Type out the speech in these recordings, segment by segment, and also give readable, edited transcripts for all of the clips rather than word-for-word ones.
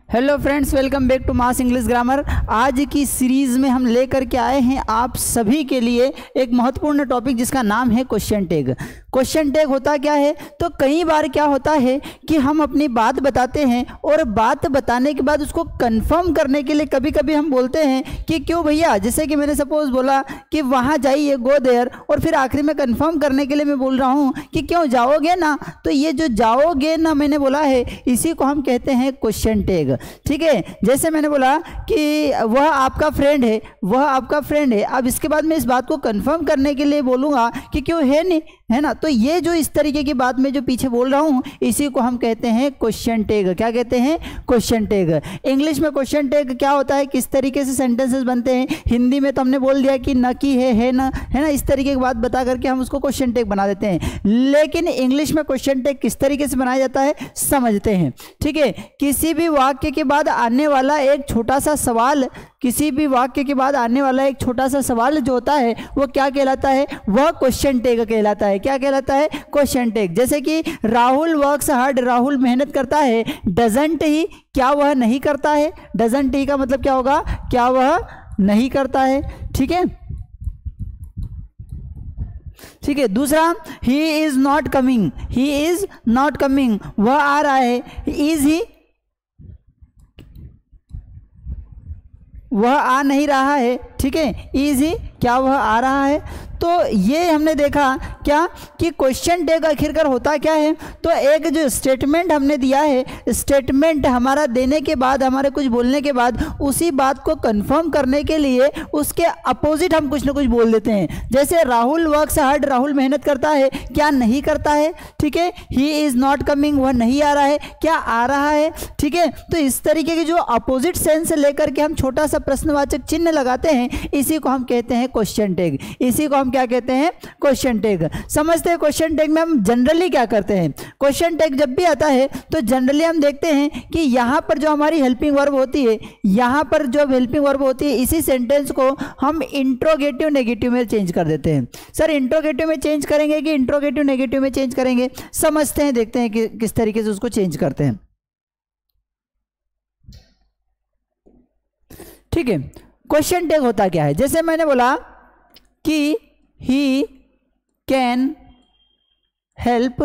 Hello friends, welcome back to mass English grammar. आज की series में हम लेकर के आए हैं आप सभी के लिए एक महत्वपूर्ण टॉपिक जिसका नाम है क्वेश्चन टैग। क्वेश्चन टैग होता क्या है? तो कई बार क्या होता है कि हम अपनी बात बताते हैं और बात बताने के बाद उसको कंफर्म करने के लिए कभी कभी हम बोलते हैं कि क्यों भैया, जैसे कि मैंने सपोज बोला कि वहाँ जाइए, गो देयर, और फिर आखिरी में कंफर्म करने के लिए मैं बोल रहा हूँ कि क्यों जाओगे ना। तो ये जो जाओगे ना मैंने बोला है, इसी को हम कहते हैं क्वेश्चन टैग। ठीक है, जैसे मैंने बोला कि वह आपका फ्रेंड है, वह आपका फ्रेंड है। अब इसके बाद मैं इस बात को कंफर्म करने के लिए बोलूँगा कि क्यों है नहीं, है ना। तो ये जो इस तरीके की बात मैं जो पीछे बोल रहा हूँ, इसी को हम कहते हैं क्वेश्चन टैग। क्या कहते हैं? Question tag. इंग्लिश में क्वेश्चन टैग क्या होता है, किस तरीके से सेंटेंसेस बनते हैं। हिंदी में तो हमने बोल दिया कि न की है ना, है ना, इस तरीके की बात बता करके हम उसको क्वेश्चन टैग बना देते हैं। लेकिन इंग्लिश में क्वेश्चन टैग किस तरीके से बनाया जाता है समझते हैं। ठीक है, किसी भी वाक्य के बाद आने वाला एक छोटा सा सवाल, किसी भी वाक्य के बाद आने वाला एक छोटा सा सवाल जो होता है वो क्या कहलाता है? वह क्वेश्चन टैग कहलाता है। क्या कहलाता है? Question tag. जैसे कि राहुल वर्क्स हार्ड, राहुल मेहनत करता है। डजंट ही, क्या वह नहीं करता है? डजंट ही का मतलब क्या होगा? क्या वह नहीं करता है। ठीक है, ठीक है। दूसरा, he is not coming, he is not coming, वह आ रहा है। इज ही, वह आ नहीं रहा है। ठीक है, इज ही, क्या वह आ रहा है। तो ये हमने देखा क्या कि क्वेश्चन टैग आखिरकार होता क्या है। तो एक जो स्टेटमेंट हमने दिया है, स्टेटमेंट हमारा देने के बाद, हमारे कुछ बोलने के बाद, उसी बात को कंफर्म करने के लिए उसके अपोजिट हम कुछ ना कुछ बोल देते हैं। जैसे राहुल वर्क्स हार्ड, राहुल मेहनत करता है, क्या नहीं करता है। ठीक है, ही इज नॉट कमिंग, वह नहीं आ रहा है, क्या आ रहा है। ठीक है, तो इस तरीके की जो अपोजिट सेंस लेकर के हम छोटा सा प्रश्नवाचक चिन्ह लगाते हैं, इसी को हम कहते हैं क्वेश्चन टैग। इसी को हम क्या कहते हैं? Question tag. समझते हैं क्वेश्चन टैग में हम जनरली क्या करते हैं। क्वेश्चन टैग जब भी आता है तो जनरली हम देखते हैं कि यहाँ पर जो हमारी हेल्पिंग वर्ब होती है, यहाँ पर जो हेल्पिंग वर्ब होती है, इसी सेंटेंस को हम इंट्रोगेटिव नेगेटिव में चेंज कर देते हैं। सर इंट्रोगेटिव में चेंज करेंगे कि इंट्रोगेटिव नेगेटिव में चेंज करेंगे? समझते हैं, देखते हैं कि किस तरीके से उसको चेंज करते हैं। ठीक है, क्वेश्चन टैग होता क्या है? जैसे मैंने बोला कि ही कैन हेल्प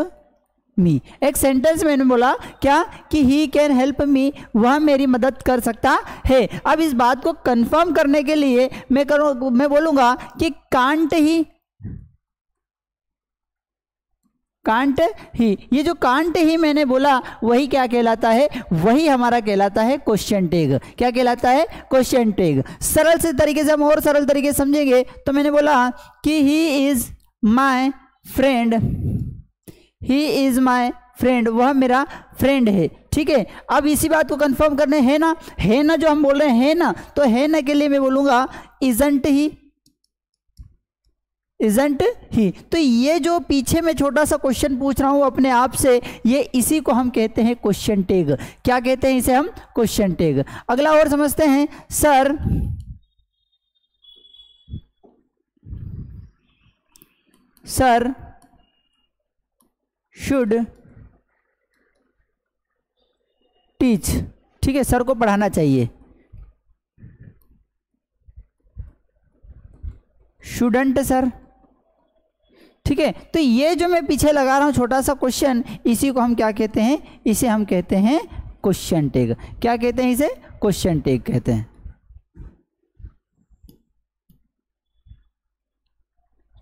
मी, एक सेंटेंस मैंने बोला क्या कि ही कैन हेल्प मी, वह मेरी मदद कर सकता है। अब इस बात को कंफर्म करने के लिए मैं बोलूंगा कि कांट ही, कांट ही, ये जो कांट ही मैंने बोला वही क्या कहलाता है? वही हमारा कहलाता है क्वेश्चन टैग। क्या कहलाता है? Question tag. सरल से तरीके से हम और सरल तरीके से समझेंगे तो मैंने बोला कि he is my friend, he is my friend, वह मेरा फ्रेंड है। ठीक है, अब इसी बात को कंफर्म करने है ना, है ना जो हम बोल रहे हैं, है ना, तो है ना के लिए मैं बोलूंगा इजंट ही, इजंट ही। तो ये जो पीछे मैं छोटा सा क्वेश्चन पूछ रहा हूं अपने आप से, ये इसी को हम कहते हैं क्वेश्चन टैग। क्या कहते हैं इसे हम? Question tag. अगला और समझते हैं। सर सर शुड टीच, ठीक है, सर को पढ़ाना चाहिए। Shouldn't sir. ठीक है, तो ये जो मैं पीछे लगा रहा हूं छोटा सा क्वेश्चन, इसी को हम क्या कहते हैं? इसे हम कहते हैं क्वेश्चन टैग। क्या कहते हैं इसे? क्वेश्चन टैग कहते हैं।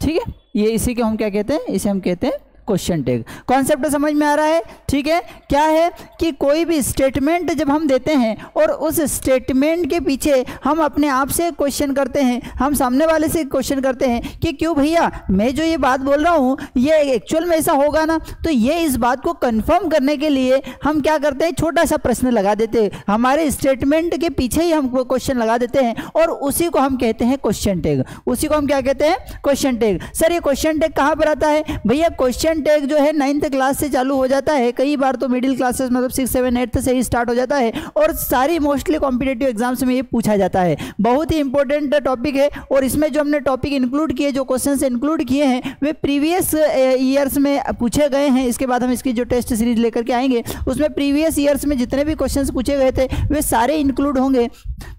ठीक है, ये इसी को हम क्या कहते हैं? इसे हम कहते हैं क्वेश्चन टैग। कॉन्सेप्ट समझ में आ रहा है? ठीक है, क्या है कि कोई भी स्टेटमेंट जब हम देते हैं और उस स्टेटमेंट के पीछे हम अपने आप से क्वेश्चन करते हैं, हम सामने वाले से क्वेश्चन करते हैं कि क्यों भैया, मैं जो ये बात बोल रहा हूँ ये एक्चुअल में ऐसा होगा ना। तो ये इस बात को कंफर्म करने के लिए हम क्या करते हैं? छोटा सा प्रश्न लगा देते हैं, हमारे स्टेटमेंट के पीछे ही हम क्वेश्चन लगा देते हैं और उसी को हम कहते हैं क्वेश्चन टैग। उसी को हम क्या कहते हैं? Question tag. सर ये क्वेश्चन टैग कहाँ पर आता है? भैया क्वेश्चन क्वेश्चन टैग जो है 9th क्लास से चालू हो जाता है, कई बार तो मिडिल क्लासेस मतलब 6, 7, 8 से ही स्टार्ट हो जाता है और सारी मोस्टली कॉम्पिटेटिव एग्जाम्स में ये पूछा जाता है। बहुत ही इंपॉर्टेंट टॉपिक है और इसमें जो हमने टॉपिक इंक्लूड किए, जो क्वेश्चन इंक्लूड किए हैं वे प्रीवियस ईयर्स में पूछे गए हैं। इसके बाद हम इसकी जो टेस्ट सीरीज लेकर के आएंगे उसमें प्रीवियस ईयर्स में जितने भी क्वेश्चन पूछे गए थे वे सारे इंक्लूड होंगे।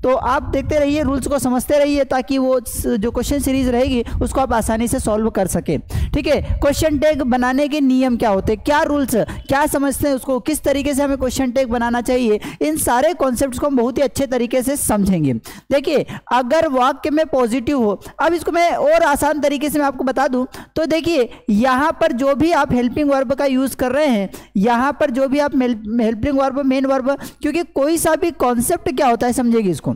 तो आप देखते रहिए, रूल्स को समझते रहिए ताकि वो जो क्वेश्चन सीरीज रहेगी उसको आप आसानी से सॉल्व कर सके। ठीक है, क्वेश्चन टैग बनाने के नियम क्या होते हैं, क्या रूल्स, क्या समझते हैं उसको, किस तरीके से हमें क्वेश्चन टैग बनाना चाहिए, इन सारे कॉन्सेप्ट्स को हम बहुत ही अच्छे तरीके से समझेंगे। देखिए, अगर वाक्य में पॉजिटिव हो, अब इसको मैं और आसान तरीके से मैं आपको बता दूं तो देखिए, यहां पर जो भी आप हेल्पिंग वर्ब का यूज कर रहे हैं, यहां पर जो भी आप हेल्पिंग वर्ब, मेन वर्ब, क्योंकि कोई सा भी कॉन्सेप्ट क्या होता है समझेगी इसको।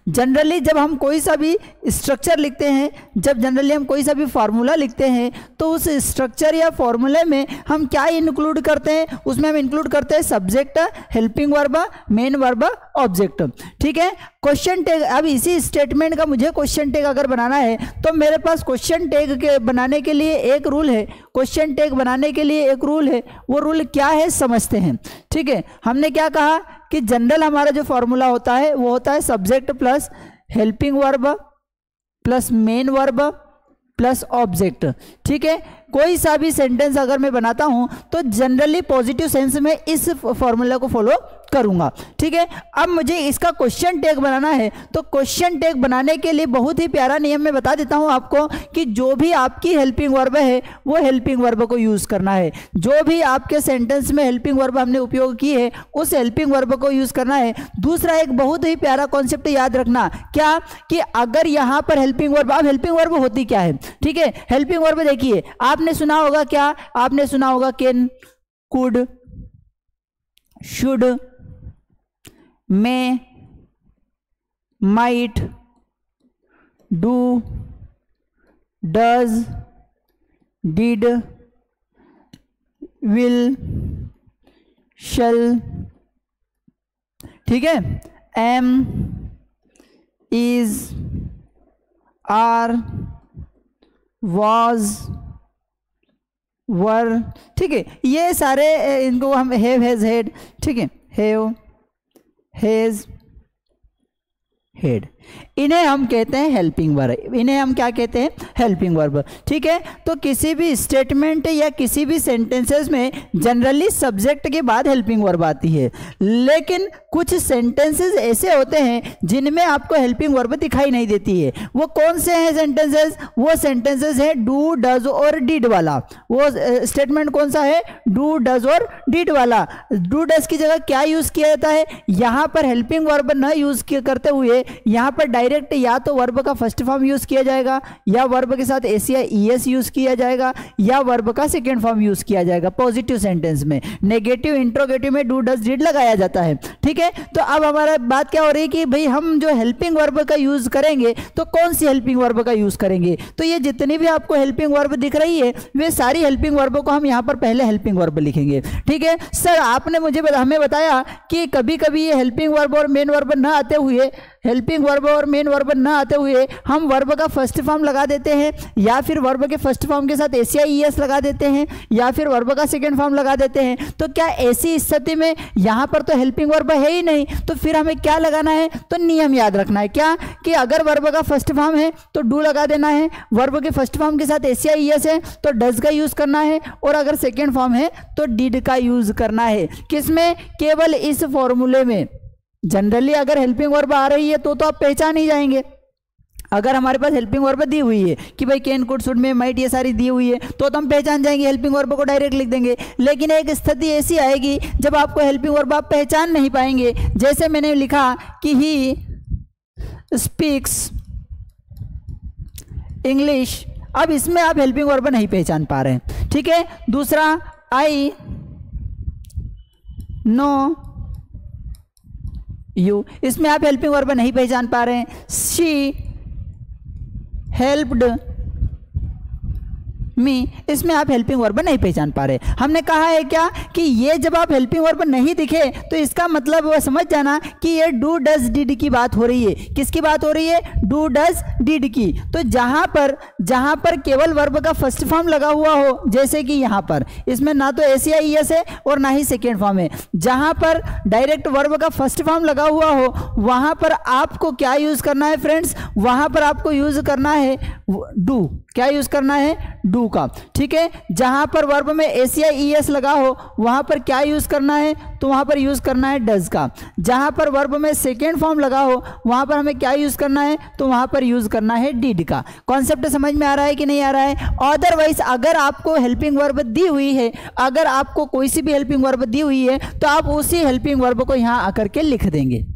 जनरली जब हम कोई सा भी स्ट्रक्चर लिखते हैं, जब जनरली हम कोई सा भी फार्मूला लिखते हैं तो उस स्ट्रक्चर या फॉर्मूले में हम क्या इंक्लूड करते हैं, उसमें हम इंक्लूड करते हैं subject, helping verb, main verb, object. ठीक है, क्वेश्चन टैग, अब इसी स्टेटमेंट का मुझे क्वेश्चन टैग अगर बनाना है तो मेरे पास क्वेश्चन टैग के बनाने के लिए एक रूल है, क्वेश्चन टैग बनाने के लिए एक रूल है। वो रूल क्या है समझते हैं। ठीक है, हमने क्या कहा कि जनरल हमारा जो फॉर्मूला होता है वो होता है subject plus helping verb plus main verb plus object. ठीक है, कोई सा भी सेंटेंस अगर मैं बनाता हूं तो जनरली पॉजिटिव सेंस में इस फॉर्मूला को फॉलो करूंगा। ठीक है, अब मुझे इसका क्वेश्चन टैग बनाना है तो क्वेश्चन टैग बनाने के लिए बहुत ही प्यारा नियम मैं बता देता हूं आपको कि जो भी आपकी हेल्पिंग वर्ब है वो हेल्पिंग वर्ब को यूज करना है। जो भी आपके सेंटेंस में हेल्पिंग वर्ब हमने उपयोग की है उस हेल्पिंग वर्ब को यूज करना है। दूसरा एक बहुत ही प्यारा कॉन्सेप्ट याद रखना, क्या कि अगर यहां पर हेल्पिंग वर्ब, अब हेल्पिंग वर्ब होती क्या है। ठीक है, हेल्पिंग वर्ब देखिए, आपने सुना होगा, क्या आपने सुना होगा, can, could, should, may, might, do, does, did, will, shall. ठीक है, am, is, are, was, were. ठीक है, ये सारे इनको हम हैव, हैज, हैड। ठीक है, हैव, हैज, हेड, इन्हें हम कहते हैं हेल्पिंग वर्ब। इन्हें हम क्या कहते हैं, हेल्पिंग वर्ब। ठीक है, तो किसी भी स्टेटमेंट या किसी भी सेंटेंसेस में जनरली सब्जेक्ट के बाद हेल्पिंग वर्ब आती है, लेकिन कुछ सेंटेंसेस ऐसे होते हैं जिनमें आपको हेल्पिंग वर्ब दिखाई नहीं देती है। वो कौन से हैं सेंटेंसेस, वो सेंटेंसेस है डू, डज और डिड वाला। वो स्टेटमेंट कौन सा है, डू, डज और डिड वाला। डू डज की जगह क्या यूज किया जाता है, यहां पर हेल्पिंग वर्ब न यूज करते हुए यहां पर डायरेक्ट या तो वर्ब का फर्स्ट फॉर्म यूज किया जाएगा, या वर्ब के साथ एस या ईएस यूज किया जाएगा, या वर्ब का सेकेंड फॉर्म यूज किया जाएगा। पॉजिटिव सेंटेंस में, नेगेटिव इंट्रोगेटिव में डू, डज, डिड लगाया जाता है। ठीक है, तो अब हमारा बात क्या हो रही है कि भाई हम जो हेल्पिंग वर्ब का यूज करेंगे तो कौन सी हेल्पिंग वर्ब का यूज करेंगे। तो ये जितनी भी आपको हेल्पिंग वर्ब दिख रही है वे सारी हेल्पिंग वर्ब को हम यहां पर पहले हेल्पिंग वर्ब लिखेंगे। ठीक है सर, आपने मुझे हमें बताया कि कभी कभी ये हेल्पिंग वर्ब और मेन वर्ब न आते हुए, हेल्पिंग वर्ब और मेन वर्ब न आते हुए हम वर्ब का फर्स्ट फॉर्म लगा देते हैं, या फिर वर्ब के फर्स्ट फॉर्म के साथ एस या ईएस लगा देते हैं, या फिर वर्ब का सेकंड फॉर्म लगा देते हैं। तो क्या ऐसी स्थिति में यहां पर तो हेल्पिंग वर्ब है ही नहीं, तो फिर हमें क्या लगाना है, तो नियम याद रखना है क्या कि अगर वर्ब का फर्स्ट फॉर्म है तो डू लगा देना है, वर्ब के फर्स्ट फॉर्म के साथ एस या ईएस है तो डज का यूज करना है, और अगर सेकेंड फॉर्म है तो डिड का यूज करना है। किसमें, केवल इस फॉर्मूले में। जनरली अगर हेल्पिंग वर्ब आ रही है तो आप पहचान ही जाएंगे। अगर हमारे पास हेल्पिंग वर्ब दी हुई है कि भाई can, could, should, may, might ये सारी दी हुई है तो हम पहचान जाएंगे, हेल्पिंग वर्ब को डायरेक्ट लिख देंगे। लेकिन एक स्थिति ऐसी आएगी जब आपको हेल्पिंग वर्ब आप पहचान नहीं पाएंगे, जैसे मैंने लिखा कि ही स्पीक्स इंग्लिश। अब इसमें आप हेल्पिंग वर्ब नहीं पहचान पा रहे हैं। ठीक है, दूसरा आई नो यू, इसमें आप हेल्पिंग वर्ब नहीं पहचान पा रहे हैं। शी हेल्प्ड मी, इसमें आप हेल्पिंग वर्ब नहीं पहचान पा रहे। हमने कहा है क्या कि ये जब आप हेल्पिंग वर्ब नहीं दिखे तो इसका मतलब वो समझ जाना कि ये डू डज डिड की बात हो रही है। किसकी बात हो रही है? डू डज डिड की। तो जहां पर केवल वर्ब का फर्स्ट फॉर्म लगा हुआ हो, जैसे कि यहां पर इसमें ना तो एस या ईएस है और ना ही सेकेंड फॉर्म है, जहां पर डायरेक्ट वर्ब का फर्स्ट फॉर्म लगा हुआ हो वहां पर आपको क्या यूज करना है फ्रेंड्स? वहां पर आपको यूज करना है डू। क्या यूज करना है? डू का। ठीक है, जहां पर वर्ब में एस या ईएस लगा हो वहां पर क्या यूज करना है? तो वहां पर यूज करना है डज का। जहां पर वर्ब में सेकेंड फॉर्म लगा हो वहां पर हमें क्या यूज करना है? तो वहां पर यूज करना है डिड का। कॉन्सेप्ट समझ में आ रहा है कि नहीं आ रहा है? अदरवाइज अगर आपको हेल्पिंग वर्ब दी हुई है, अगर आपको कोई सी भी हेल्पिंग वर्ब दी हुई है तो आप उसी हेल्पिंग वर्ब को यहां आकर के लिख देंगे।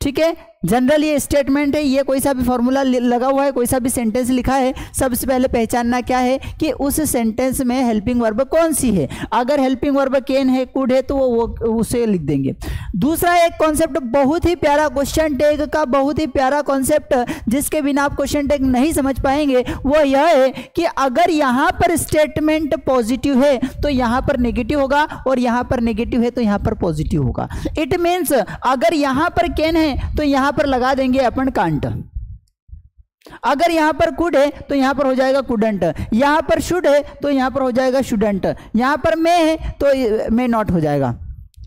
ठीक है, जनरल ये स्टेटमेंट है, ये कोई सा भी फॉर्मूला लगा हुआ है, कोई सा भी सेंटेंस लिखा है, सबसे पहले पहचानना क्या है कि उस सेंटेंस में हेल्पिंग वर्ब कौन सी है। अगर हेल्पिंग वर्ब कैन है, कुड है, तो वो उसे लिख देंगे। दूसरा एक कॉन्सेप्ट बहुत ही प्यारा, क्वेश्चन टैग का बहुत ही प्यारा कॉन्सेप्ट, जिसके बिना आप क्वेश्चन टैग नहीं समझ पाएंगे, वो यह है कि अगर यहाँ पर स्टेटमेंट पॉजिटिव है तो यहाँ पर नेगेटिव होगा, और यहाँ पर नेगेटिव है तो यहाँ पर पॉजिटिव होगा। इट मीन्स अगर यहाँ पर कैन है तो यहाँ पर लगा देंगे अपन कांट। अगर यहां पर कुड है तो यहां पर हो जाएगा कुडंट, यहां पर शुड है तो यहां पर हो जाएगा शुडंट, यहां पर मे है तो मे नॉट हो जाएगा।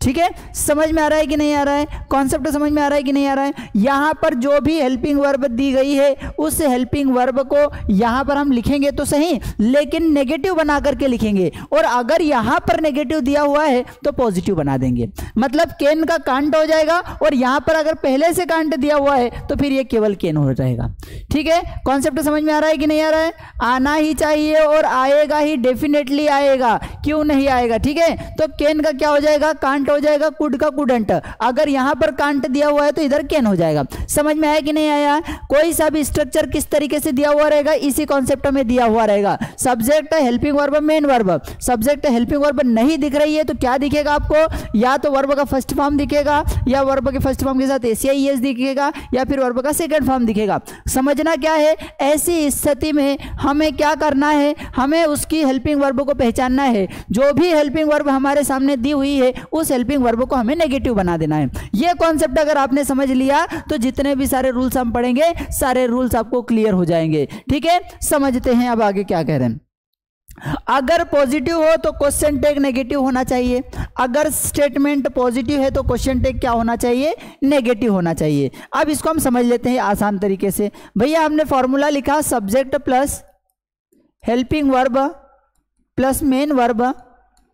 ठीक है, समझ में आ रहा है कि नहीं आ रहा है? कॉन्सेप्ट समझ में आ रहा है कि नहीं आ रहा है? यहां पर जो भी हेल्पिंग वर्ब दी गई है उस हेल्पिंग वर्ब को यहां पर हम लिखेंगे तो सही, लेकिन नेगेटिव बना करके लिखेंगे, और अगर यहां पर नेगेटिव दिया हुआ है तो पॉजिटिव बना देंगे। मतलब केन का कांट हो जाएगा, और यहां पर अगर पहले से कांट दिया हुआ है तो फिर ये केवल केन हो जाएगा। ठीक है, कॉन्सेप्ट समझ में आ रहा है कि नहीं आ रहा है? आना ही चाहिए और आएगा ही, डेफिनेटली आएगा, क्यों नहीं आएगा? ठीक है, तो केन का क्या हो जाएगा? कांट हो जाएगा, कुड का कुडंट। अगर यहां पर कांट दिया हुआ है तो इधर कैन हो जाएगा। समझ में आया कि नहीं आया? कोई सा भी स्ट्रक्चर किस तरीके से दिया हुआ रहेगा, इसी कॉन्सेप्ट में दिया हुआ रहेगा। Subject, helping verb, main verb. Subject, helping verb नहीं दिख रही है तो क्या दिखेगा आपको? या तो वर्ब का फर्स्ट फॉर्म दिखेगा, या वर्ब के फर्स्ट फॉर्म के साथ एस या ईएस दिखेगा, या फिर वर्ब का सेकंड फॉर्म दिखेगा। समझना क्या है, ऐसी स्थिति में हमें क्या करना है? हमें उसकी हेल्पिंग वर्ब को पहचानना है। जो भी हेल्पिंग वर्ब हमारे सामने दी हुई है उस हेल्पिंग वर्ब को हमें नेगेटिव बना देना है। ये कॉन्सेप्ट अगर आपने समझ लिया तो जितने भी सारे रूल्स हम पढ़ेंगे सारे रूल्स आपको क्लियर हो जाएंगे। ठीक है, समझते हैं अब आगे क्या कह रहे हैं। अगर पॉजिटिव हो तो क्वेश्चन टैग नेगेटिव होना चाहिए। अगर स्टेटमेंट पॉजिटिव है तो क्वेश्चन टैग क्या होना चाहिए? नेगेटिव होना चाहिए। अब इसको हम समझ लेते हैं आसान तरीके से। भैया हमने फॉर्मूला लिखा, subject plus helping verb plus main verb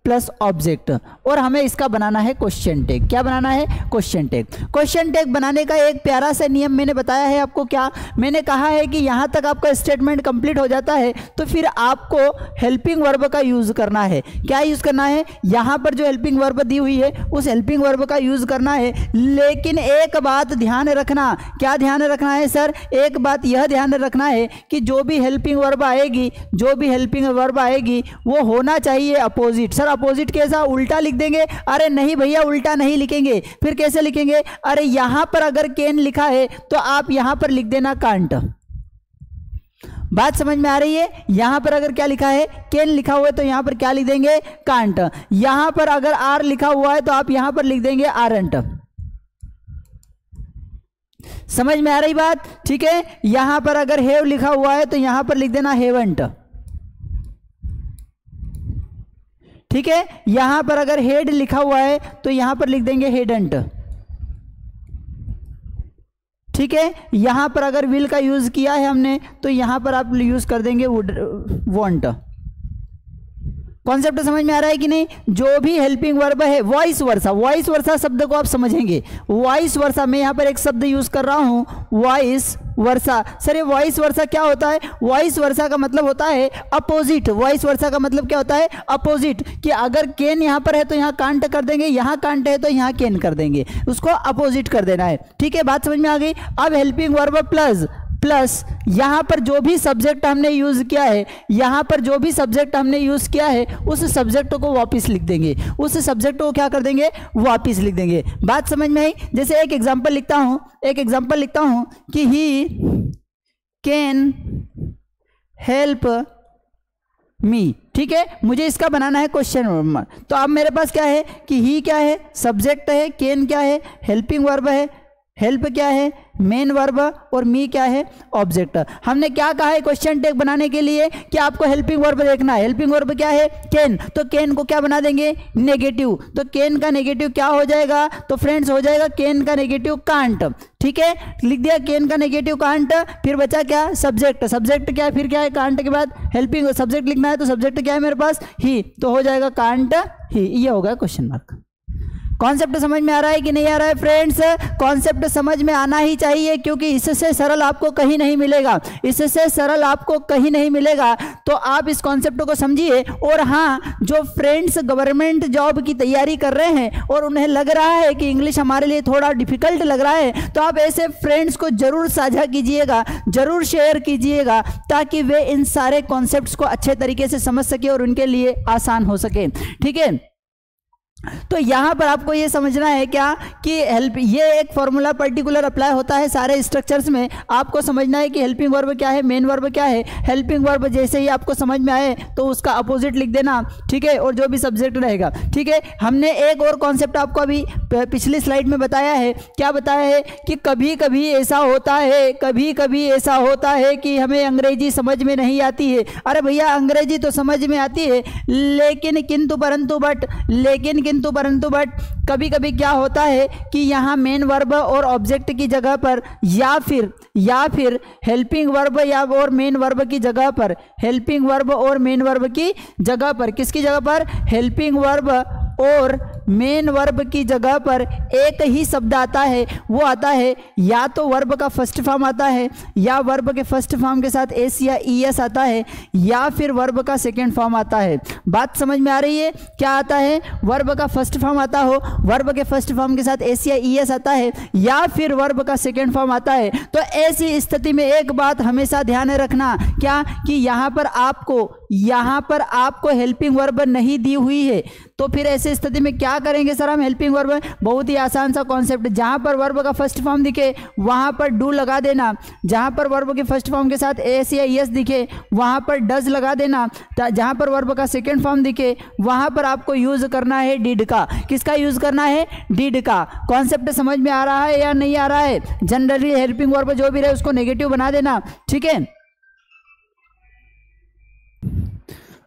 plus object, और हमें इसका बनाना है क्वेश्चन टैग। क्या बनाना है? Question tag. क्वेश्चन टैग बनाने का एक प्यारा सा नियम मैंने बताया है आपको। क्या मैंने कहा है कि यहां तक आपका स्टेटमेंट कंप्लीट हो जाता है तो फिर आपको हेल्पिंग वर्ब का यूज करना है। क्या यूज करना है? यहां पर जो हेल्पिंग वर्ब दी हुई है उस हेल्पिंग वर्ब का यूज करना है। लेकिन एक बात ध्यान रखना। क्या ध्यान रखना है सर? एक बात यह ध्यान रखना है कि जो भी हेल्पिंग वर्ब आएगी, जो भी हेल्पिंग वर्ब आएगी वो होना चाहिए अपोजिट। सर अपोजिट कैसा? उल्टा लिख देंगे? अरे नहीं भैया, उल्टा नहीं लिखेंगे। फिर कैसे लिखेंगे? अरे यहां पर अगर कैन लिखा है तो आप यहां पर लिख देना कांट। बात समझ में आ रही है? यहां पर अगर क्या लिखा है? कैन लिखा हुआ है तो यहां पर क्या लिख देंगे? कांट। यहां पर अगर आर लिखा हुआ है तो आप यहां पर लिख देंगे आरंट। समझ में आ रही बात? ठीक है, यहां पर अगर हैव लिखा हुआ है तो यहां पर लिख देना हैवंट। ठीक है, यहां पर अगर हेड लिखा हुआ है तो यहां पर लिख देंगे हेडंट। ठीक है, यहां पर अगर विल का यूज किया है हमने तो यहां पर आप यूज कर देंगे वॉन्ट। कॉन्सेप्ट समझ में आ रहा है कि नहीं? जो भी हेल्पिंग वर्ब है, वॉइस वर्सा, वॉइस वर्सा शब्द को आप समझेंगे। वॉइस वर्सा, मैं यहां पर एक शब्द यूज कर रहा हूं, वॉइस वर्सा। सर ये वॉइस वर्सा क्या होता है? वॉइस वर्सा का मतलब होता है अपोजिट। वॉइस वर्सा का मतलब क्या होता है? अपोजिट। कि अगर कैन यहां पर है तो यहां कांट कर देंगे, यहां कांट है तो यहां कैन कर देंगे, उसको अपोजिट कर देना है। ठीक है, बात समझ में आ गई? अब हेल्पिंग वर्ब प्लस यहां पर जो भी सब्जेक्ट हमने यूज किया है, यहां पर जो भी सब्जेक्ट हमने यूज किया है उस सब्जेक्ट को वापस लिख देंगे। उस सब्जेक्ट को क्या कर देंगे? वापस लिख देंगे। बात समझ में आई? जैसे एक एग्जांपल लिखता हूं कि ही कैन हेल्प मी, ठीक है, मुझे इसका बनाना है क्वेश्चन। तो अब मेरे पास क्या है कि ही क्या है, सब्जेक्ट है, केन क्या है, हेल्पिंग वर्ब है, हेल्प क्या है, मेन वर्ब, और मी क्या है, ऑब्जेक्ट। हमने क्या कहा है क्वेश्चन टैग बनाने के लिए कि आपको हेल्पिंग वर्ब देखना है। हेल्पिंग वर्ब क्या है, कैन, तो कैन को क्या बना देंगे, नेगेटिव। तो कैन का नेगेटिव क्या हो जाएगा, तो फ्रेंड्स हो जाएगा कैन का नेगेटिव कांट, ठीक है, लिख दिया कैन का नेगेटिव कांट। फिर बचा क्या, सब्जेक्ट, सब्जेक्ट क्या है, फिर क्या है, कांट के बाद हेल्पिंग सब्जेक्ट लिखना है, तो सब्जेक्ट क्या है मेरे पास, ही, तो हो जाएगा कांट ही। ये होगा क्वेश्चन मार्क। कॉन्सेप्ट समझ में आ रहा है कि नहीं आ रहा है फ्रेंड्स? कॉन्सेप्ट समझ में आना ही चाहिए, क्योंकि इससे सरल आपको कहीं नहीं मिलेगा, इससे सरल आपको कहीं नहीं मिलेगा। तो आप इस कॉन्सेप्ट को समझिए। और हाँ, जो फ्रेंड्स गवर्नमेंट जॉब की तैयारी कर रहे हैं और उन्हें लग रहा है कि इंग्लिश हमारे लिए थोड़ा डिफिकल्ट लग रहा है, तो आप ऐसे फ्रेंड्स को जरूर साझा कीजिएगा, जरूर शेयर कीजिएगा, ताकि वे इन सारे कॉन्सेप्ट्स को अच्छे तरीके से समझ सके और उनके लिए आसान हो सके, ठीक है। तो यहाँ पर आपको ये समझना है क्या कि हेल्प, ये एक फॉर्मूला पर्टिकुलर अप्लाई होता है सारे स्ट्रक्चर्स में। आपको समझना है कि हेल्पिंग वर्ब क्या है, मेन वर्ब क्या है। हेल्पिंग वर्ब जैसे ही आपको समझ में आए तो उसका अपोजिट लिख देना, ठीक है, और जो भी सब्जेक्ट रहेगा, ठीक है। हमने एक और कॉन्सेप्ट आपको अभी पिछली स्लाइड में बताया है, क्या बताया है कि कभी कभी ऐसा होता है, कभी कभी ऐसा होता है कि हमें अंग्रेजी समझ में नहीं आती है। अरे भैया, अंग्रेजी तो समझ में आती है, लेकिन किंतु परंतु बट कभी कभी क्या होता है कि यहाँ मेन वर्ब और ऑब्जेक्ट की जगह पर या फिर हेल्पिंग वर्ब या और मेन वर्ब की जगह पर, हेल्पिंग वर्ब और मेन वर्ब की जगह पर, किसकी जगह पर, हेल्पिंग वर्ब और मेन वर्ब की जगह पर एक ही शब्द आता है। वो आता है या तो वर्ब का फर्स्ट फॉर्म आता है, या वर्ब के फर्स्ट फॉर्म के साथ एस या ईएस आता है, या फिर वर्ब का सेकेंड फॉर्म आता है। बात समझ में आ रही है? क्या आता है, वर्ब का फर्स्ट फॉर्म आता हो, वर्ब के फर्स्ट फॉर्म के साथ एस या ईएस आता है, या फिर वर्ब का सेकेंड फॉर्म आता है। तो ऐसी स्थिति में एक बात हमेशा ध्यान में रखना, क्या कि यहाँ पर आपको हेल्पिंग वर्ब नहीं दी हुई है। तो फिर ऐसी स्थिति में क्या करेंगे सर हम हेल्पिंग वर्ब? बहुत ही आसान सा कॉन्सेप्ट, जहां पर वर्ब का फर्स्ट फॉर्म दिखे वहां पर डू लगा देना, जहां पर वर्ब के फर्स्ट फॉर्म के साथ एस या एस दिखे वहां पर डज लगा देना, जहां पर वर्ब का सेकंड फॉर्म दिखे वहां पर आपको यूज करना है डिड का। किसका यूज करना है? डिड का। कॉन्सेप्ट समझ में आ रहा है या नहीं आ रहा है? जनरली हेल्पिंग वर्ब जो भी रहे उसको नेगेटिव बना देना, ठीक है।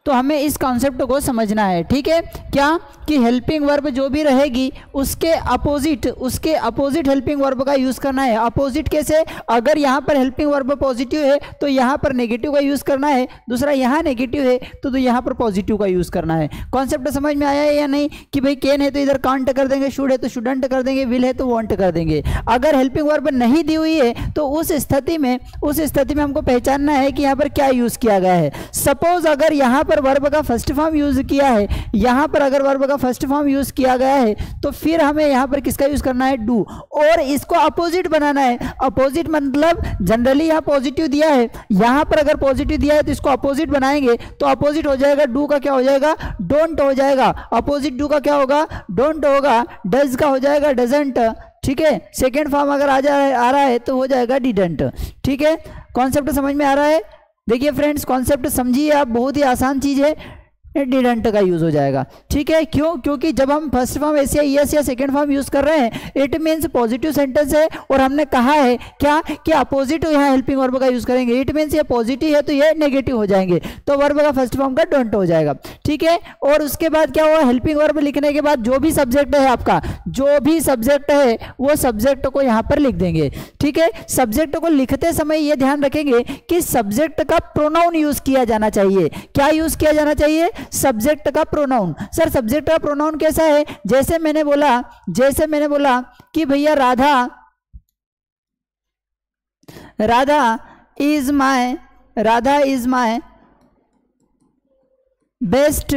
तो हमें इस कॉन्सेप्ट को समझना है, ठीक है, क्या कि हेल्पिंग वर्ब जो भी रहेगी उसके अपोजिट हेल्पिंग वर्ब का यूज करना है। अपोजिट कैसे? अगर यहाँ पर हेल्पिंग वर्ब पॉजिटिव है तो यहाँ पर नेगेटिव का यूज करना है, दूसरा यहाँ नेगेटिव है तो यहाँ पर पॉजिटिव का यूज करना है। कॉन्सेप्ट समझ में आया है या नहीं? कि भाई कैन है तो इधर कांट कर देंगे, शुड है तो शुडंट कर देंगे, विल है तो वांट कर देंगे। अगर हेल्पिंग वर्ब नहीं दी हुई है तो उस स्थिति में हमको पहचानना है कि यहाँ पर क्या यूज किया गया है। सपोज अगर यहाँ पर वर्ब का फर्स्ट फॉर्म यूज किया है, यहाँ पर अगर वर्ब का फर्स्ट फॉर्म यूज किया गया है तो फिर हमें यहाँ पर किसका यूज करना है? डू। और इसको अपोजिट बनाना है। अपोजिट मतलब जनरली यहाँ पॉजिटिव दिया है, यहाँ पर अगर पॉजिटिव दिया है तो इसको अपोजिट बनाएंगे तो अपोजिट हो जाएगा डू का क्या हो जाएगा? डोंट हो जाएगा। अपोजिट डू का क्या होगा? डोंट होगा। डज का हो जाएगा डजंट, ठीक है। सेकेंड फॉर्म अगर आ रहा है तो हो जाएगा डिडंट, ठीक है। कॉन्सेप्ट समझ में आ रहा है? देखिए फ्रेंड्स, कॉन्सेप्ट समझिए आप, बहुत ही आसान चीज है, डिडंट का यूज हो जाएगा, ठीक है। क्यों? क्योंकि जब हम फर्स्ट फॉर्म एस या ईएस या सेकंड फॉर्म यूज कर रहे हैं इट मीन्स पॉजिटिव सेंटेंस है, और हमने कहा है क्या कि अपोजिट यहाँ हेल्पिंग वर्ब का यूज करेंगे। इट मीन्स ये पॉजिटिव है तो ये नेगेटिव हो जाएंगे, तो वर्ब का फर्स्ट फॉर्म का डोंट हो जाएगा, ठीक है। और उसके बाद क्या हुआ? हेल्पिंग वर्ब लिखने के बाद जो भी सब्जेक्ट है आपका, जो भी सब्जेक्ट है वो सब्जेक्ट को यहाँ पर लिख देंगे, ठीक है। सब्जेक्ट को लिखते समय ये ध्यान रखेंगे कि सब्जेक्ट का प्रोनाउन यूज किया जाना चाहिए। क्या यूज किया जाना चाहिए? सब्जेक्ट का प्रोनाउन। सर सब्जेक्ट का प्रोनाउन कैसा है? जैसे मैंने बोला कि भैया Radha is my best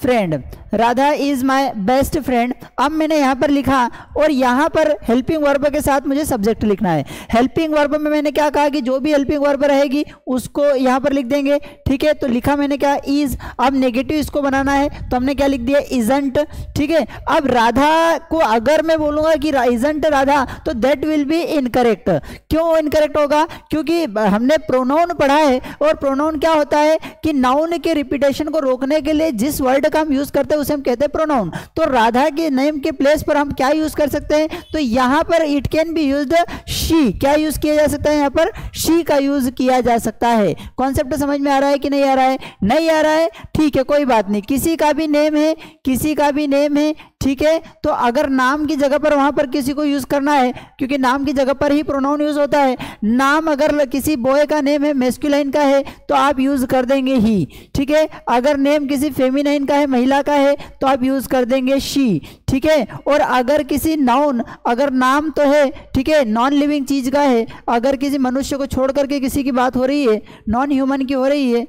friend, Radha is my best friend. अब मैंने यहाँ पर लिखा और यहाँ पर हेल्पिंग वर्ब के साथ मुझे सब्जेक्ट लिखना है। हेल्पिंग वर्ब में मैंने क्या कहा कि जो भी हेल्पिंग वर्ब रहेगी उसको यहाँ पर लिख देंगे, ठीक है। तो लिखा मैंने क्या, इज। अब नेगेटिव इसको बनाना है तो हमने क्या लिख दिया, इजंट, ठीक है। अब राधा को अगर मैं बोलूंगा कि इजंट राधा तो दैट विल बी इनकरेक्ट। क्यों इनकरेक्ट होगा, क्योंकि हमने प्रोनाउन पढ़ा है और प्रोनाउन क्या होता है कि नाउन के रिपीटेशन को रोकने के लिए जिस वर्ड का हम यूज करते हैं उसे हम कहते हैं प्रोनाउन। तो राधा के नेम के प्लेस पर हम क्या यूज कर सकते हैं, तो यहां पर it can be used she. क्या यूज किया जा सकता है, यहां पर शी का यूज किया जा सकता है। कॉन्सेप्ट समझ में आ रहा है कि नहीं आ रहा है, नहीं आ रहा है, ठीक है, कोई बात नहीं। किसी का भी नेम है, किसी का भी नेम है, ठीक है। तो अगर नाम की जगह पर वहां पर किसी को यूज करना है, क्योंकि नाम की जगह पर ही प्रोनाउन यूज होता है। नाम अगर किसी बॉय का नेम है, मैस्कुलाइन का है, तो आप यूज कर देंगे ही, ठीक है। अगर नेम किसी फेमिनाइन का है, महिला का है, तो आप यूज कर देंगे शी, ठीक है। और अगर किसी नाउन, अगर नाम तो है, ठीक है, नॉन लिविंग चीज का है, अगर किसी मनुष्य को छोड़ करके किसी की बात हो रही है, नॉन ह्यूमन की हो रही है,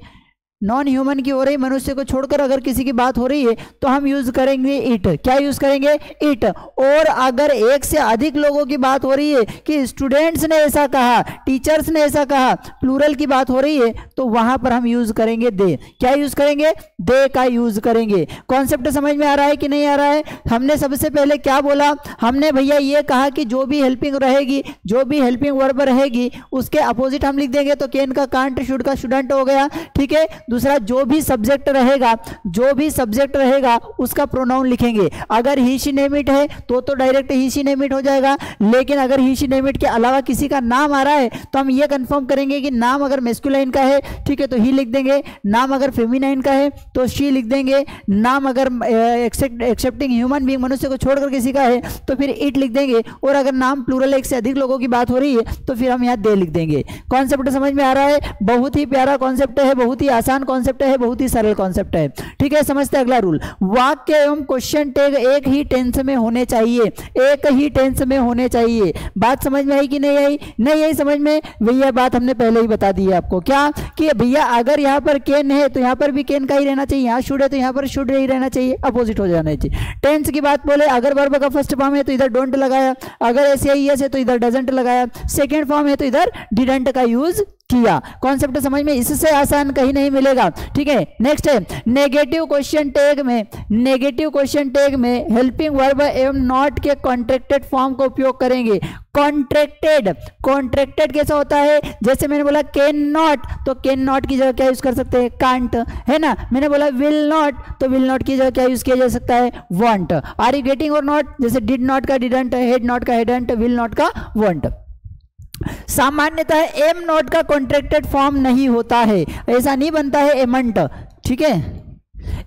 नॉन ह्यूमन की हो रही, मनुष्य को छोड़कर अगर किसी की बात हो रही है तो हम यूज करेंगे इट। क्या यूज करेंगे, इट। और अगर एक से अधिक लोगों की बात हो रही है कि स्टूडेंट्स ने ऐसा कहा, टीचर्स ने ऐसा कहा, प्लूरल की बात हो रही है, तो वहां पर हम यूज करेंगे दे। क्या यूज करेंगे, दे का यूज करेंगे। कॉन्सेप्ट समझ में आ रहा है कि नहीं आ रहा है। हमने सबसे पहले क्या बोला, हमने भैया ये कहा कि जो भी हेल्पिंग रहेगी, जो भी हेल्पिंग वर्ब रहेगी उसके अपोजिट हम लिख देंगे। तो कैन का कांट, शुड का शुडंट हो गया, ठीक है। दूसरा, जो भी सब्जेक्ट रहेगा, जो भी सब्जेक्ट रहेगा उसका प्रोनाउन लिखेंगे। अगर ही शी नेम इट है तो direct he she name it हो जाएगा। लेकिन अगर ही शी नेम इट के अलावा किसी का नाम आ रहा है तो हम ये कंफर्म करेंगे कि नाम अगर मैस्कुलाइन का है, ठीक है, तो ही लिख देंगे। नाम अगर फेमिनाइन का है तो शी लिख देंगे। नाम अगर एक्सेप्टिंग ह्यूमन बीइंग, मनुष्य को छोड़कर किसी का है तो फिर इट लिख देंगे। और अगर नाम प्लूरल, एक से अधिक लोगों की बात हो रही है, तो फिर हम यहाँ दे लिख देंगे। कॉन्सेप्ट समझ में आ रहा है। बहुत ही प्यारा कॉन्सेप्ट है, बहुत ही आसान कॉन्सेप्ट है, बहुत ही सरल कॉन्सेप्ट है, ठीक है। समझते हैं अगला रूल। वाक्य एवं क्वेश्चन टैग एक ही टेंस में होने चाहिए, एक ही टेंस में होने चाहिए। बात समझ में आई कि नहीं आई, नहीं आई समझ में, भैया बात हमने पहले ही बता दी है आपको। क्या कि भैया अगर यहाँ पर कैन है तो यहाँ पर भी कैन का ही रहना चाहिए, यहाँ शुड है तो यहाँ पर शुड ही रहना चाहिए, अपोजिट हो जाना चाहिए। टेंस की बात बोले, अगर वर्ब का फर्स्ट फॉर्म है तो इधर डोंट लगाया, अगर ऐसे ही है तो इधर डजंट लगाया, सेकेंड फॉर्म है तो इधर डिडंट का यूज किया। कॉन्सेप्ट समझ में, इससे आसान कहीं नहीं मिलेगा, ठीक है। नेक्स्ट है नेगेटिव क्वेश्चन टैग में, नेगेटिव क्वेश्चन टैग में हेल्पिंग वर्ब एवं नॉट के कॉन्ट्रैक्टेड फॉर्म का उपयोग करेंगे। कॉन्ट्रैक्टेड, कॉन्ट्रैक्टेड कैसा होता है, जैसे मैंने बोला कैन नॉट, तो कैन नॉट की जगह क्या यूज कर सकते हैं, कांट, है ना। मैंने बोला विल नॉट, तो विल नॉट की जगह क्या यूज किया जा सकता है, वांट। आर यू गेटिंग और नॉट, जैसे डिड नॉट का डिडंट, हेड नॉट का हेडंट, विल नॉट का वांट। सामान्यतः एम नॉट का कॉन्ट्रैक्टेड फॉर्म नहीं होता है, ऐसा नहीं बनता है एमंट, ठीक है,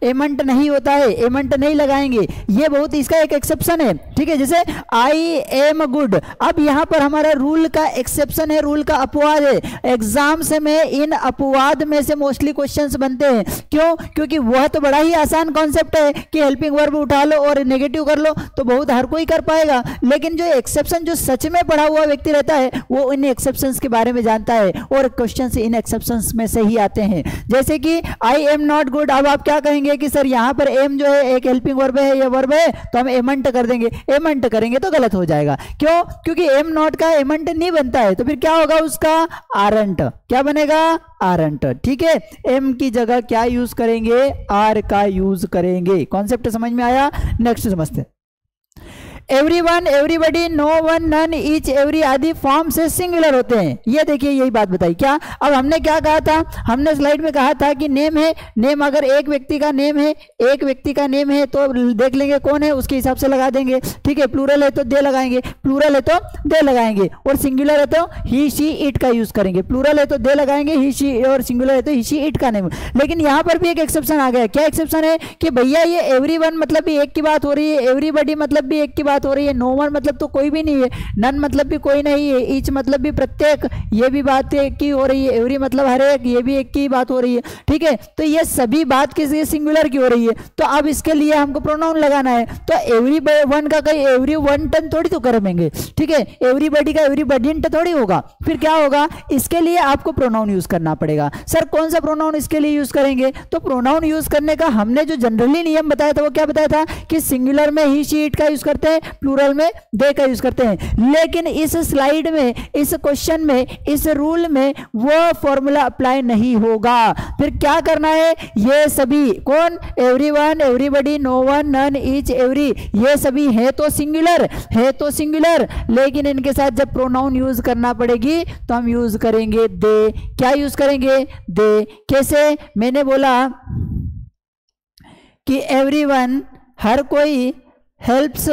एमंट नहीं होता है, एमंट नहीं लगाएंगे। ये बहुत, इसका एक एक्सेप्शन है, ठीक है, जैसे आई एम गुड। अब यहाँ पर हमारा रूल का एक्सेप्शन है, रूल का अपवाद है। एग्जाम से में इन अपवाद में से मोस्टली क्वेश्चंस बनते हैं। क्यों, क्योंकि वह तो बड़ा ही आसान कॉन्सेप्ट है कि हेल्पिंग वर्ब उठा लो और नेगेटिव कर लो, तो बहुत हर कोई कर पाएगा। लेकिन जो एक्सेप्शन, जो सच में पढ़ा हुआ व्यक्ति रहता है, वो इन एक्सेप्शंस के बारे में जानता है और क्वेश्चंस इन एक्सेप्शंस में से ही आते हैं। जैसे कि आई एम नॉट गुड, अब आप क्या कहेंगे कि सर यहाँ पर एम जो है एक हेल्पिंग वर्ब है, ये वर्ब है, तो हम एमंट कर देंगे। एमंट करेंगे तो गलत हो जाएगा। क्यों, क्योंकि एम नॉट का एमंट नहीं बनता है, तो फिर क्या होगा उसका, आरंट। क्या बनेगा, आरंट, ठीक है। एम की जगह क्या यूज करेंगे, आर का यूज करेंगे। कॉन्सेप्ट समझ में आया। नेक्स्ट समझते हैं। Everyone, everybody, no one, none, each, every आदि फॉर्म से सिंगुलर होते हैं। ये देखिए, यही बात बताई। क्या, अब हमने क्या कहा था, हमने स्लाइड में कहा था कि नेम है, नेम अगर एक व्यक्ति का नेम है, एक व्यक्ति का नेम है तो देख लेंगे कौन है, उसके हिसाब से लगा देंगे, ठीक है। प्लूरल है तो दे लगाएंगे, प्लूरल है तो दे लगाएंगे, और सिंगुलर है तो ही शी इट का यूज करेंगे। प्लूरल है तो दे लगाएंगे ही शी, और सिंगुलर है तो ही शी इट का नेम। लेकिन यहाँ पर भी एक एक्सेप्शन आ गया। क्या एक्सेप्शन है कि भैया ये एवरीवन मतलब भी एक की बात हो रही है, एवरीबडी मतलब भी एक की बात बात हो रही है, नो वन मतलब तो कोई भी नहीं है, नन मतलब भी कोई नहीं है, ईच मतलब भी प्रत्येक, ये भी बात एक की हो रही है, एवरी मतलब हर एक, ये भी एक की बात हो रही है, ठीक है। तो ये सभी बात किसी सिंगुलर की हो रही है, तो अब इसके लिए हमको प्रोनाउन लगाना है। तो एवरी वन का कहीं एवरी वन टन थोड़ी तो करेंगे, ठीक है, एवरीबॉडी का एवरीबॉडी थोड़ी होगा, फिर क्या होगा, इसके लिए आपको प्रोनाउन यूज करना पड़ेगा। सर कौन सा प्रोनाउन इसके लिए यूज करेंगे, तो प्रोनाउन यूज करने का हमने जो जनरली नियम बताया था वो क्या बताया था कि सिंगुलर में ही शी इट का यूज करते हैं, प्लूरल में दे का यूज करते हैं। लेकिन इस स्लाइड में, इस क्वेश्चन में, इस रूल में वो फॉर्मूला अप्लाई नहीं होगा। फिर क्या करना है, ये सभी कौन, everyone, everybody, no one, none, each, every, ये सभी है तो सिंगुलर, है तो सिंगुलर, लेकिन इनके साथ जब प्रोनाउन यूज करना पड़ेगी तो हम यूज करेंगे दे। क्या यूज करेंगे, दे। कैसे, मैंने बोला कि एवरीवन हर कोई, हेल्प्स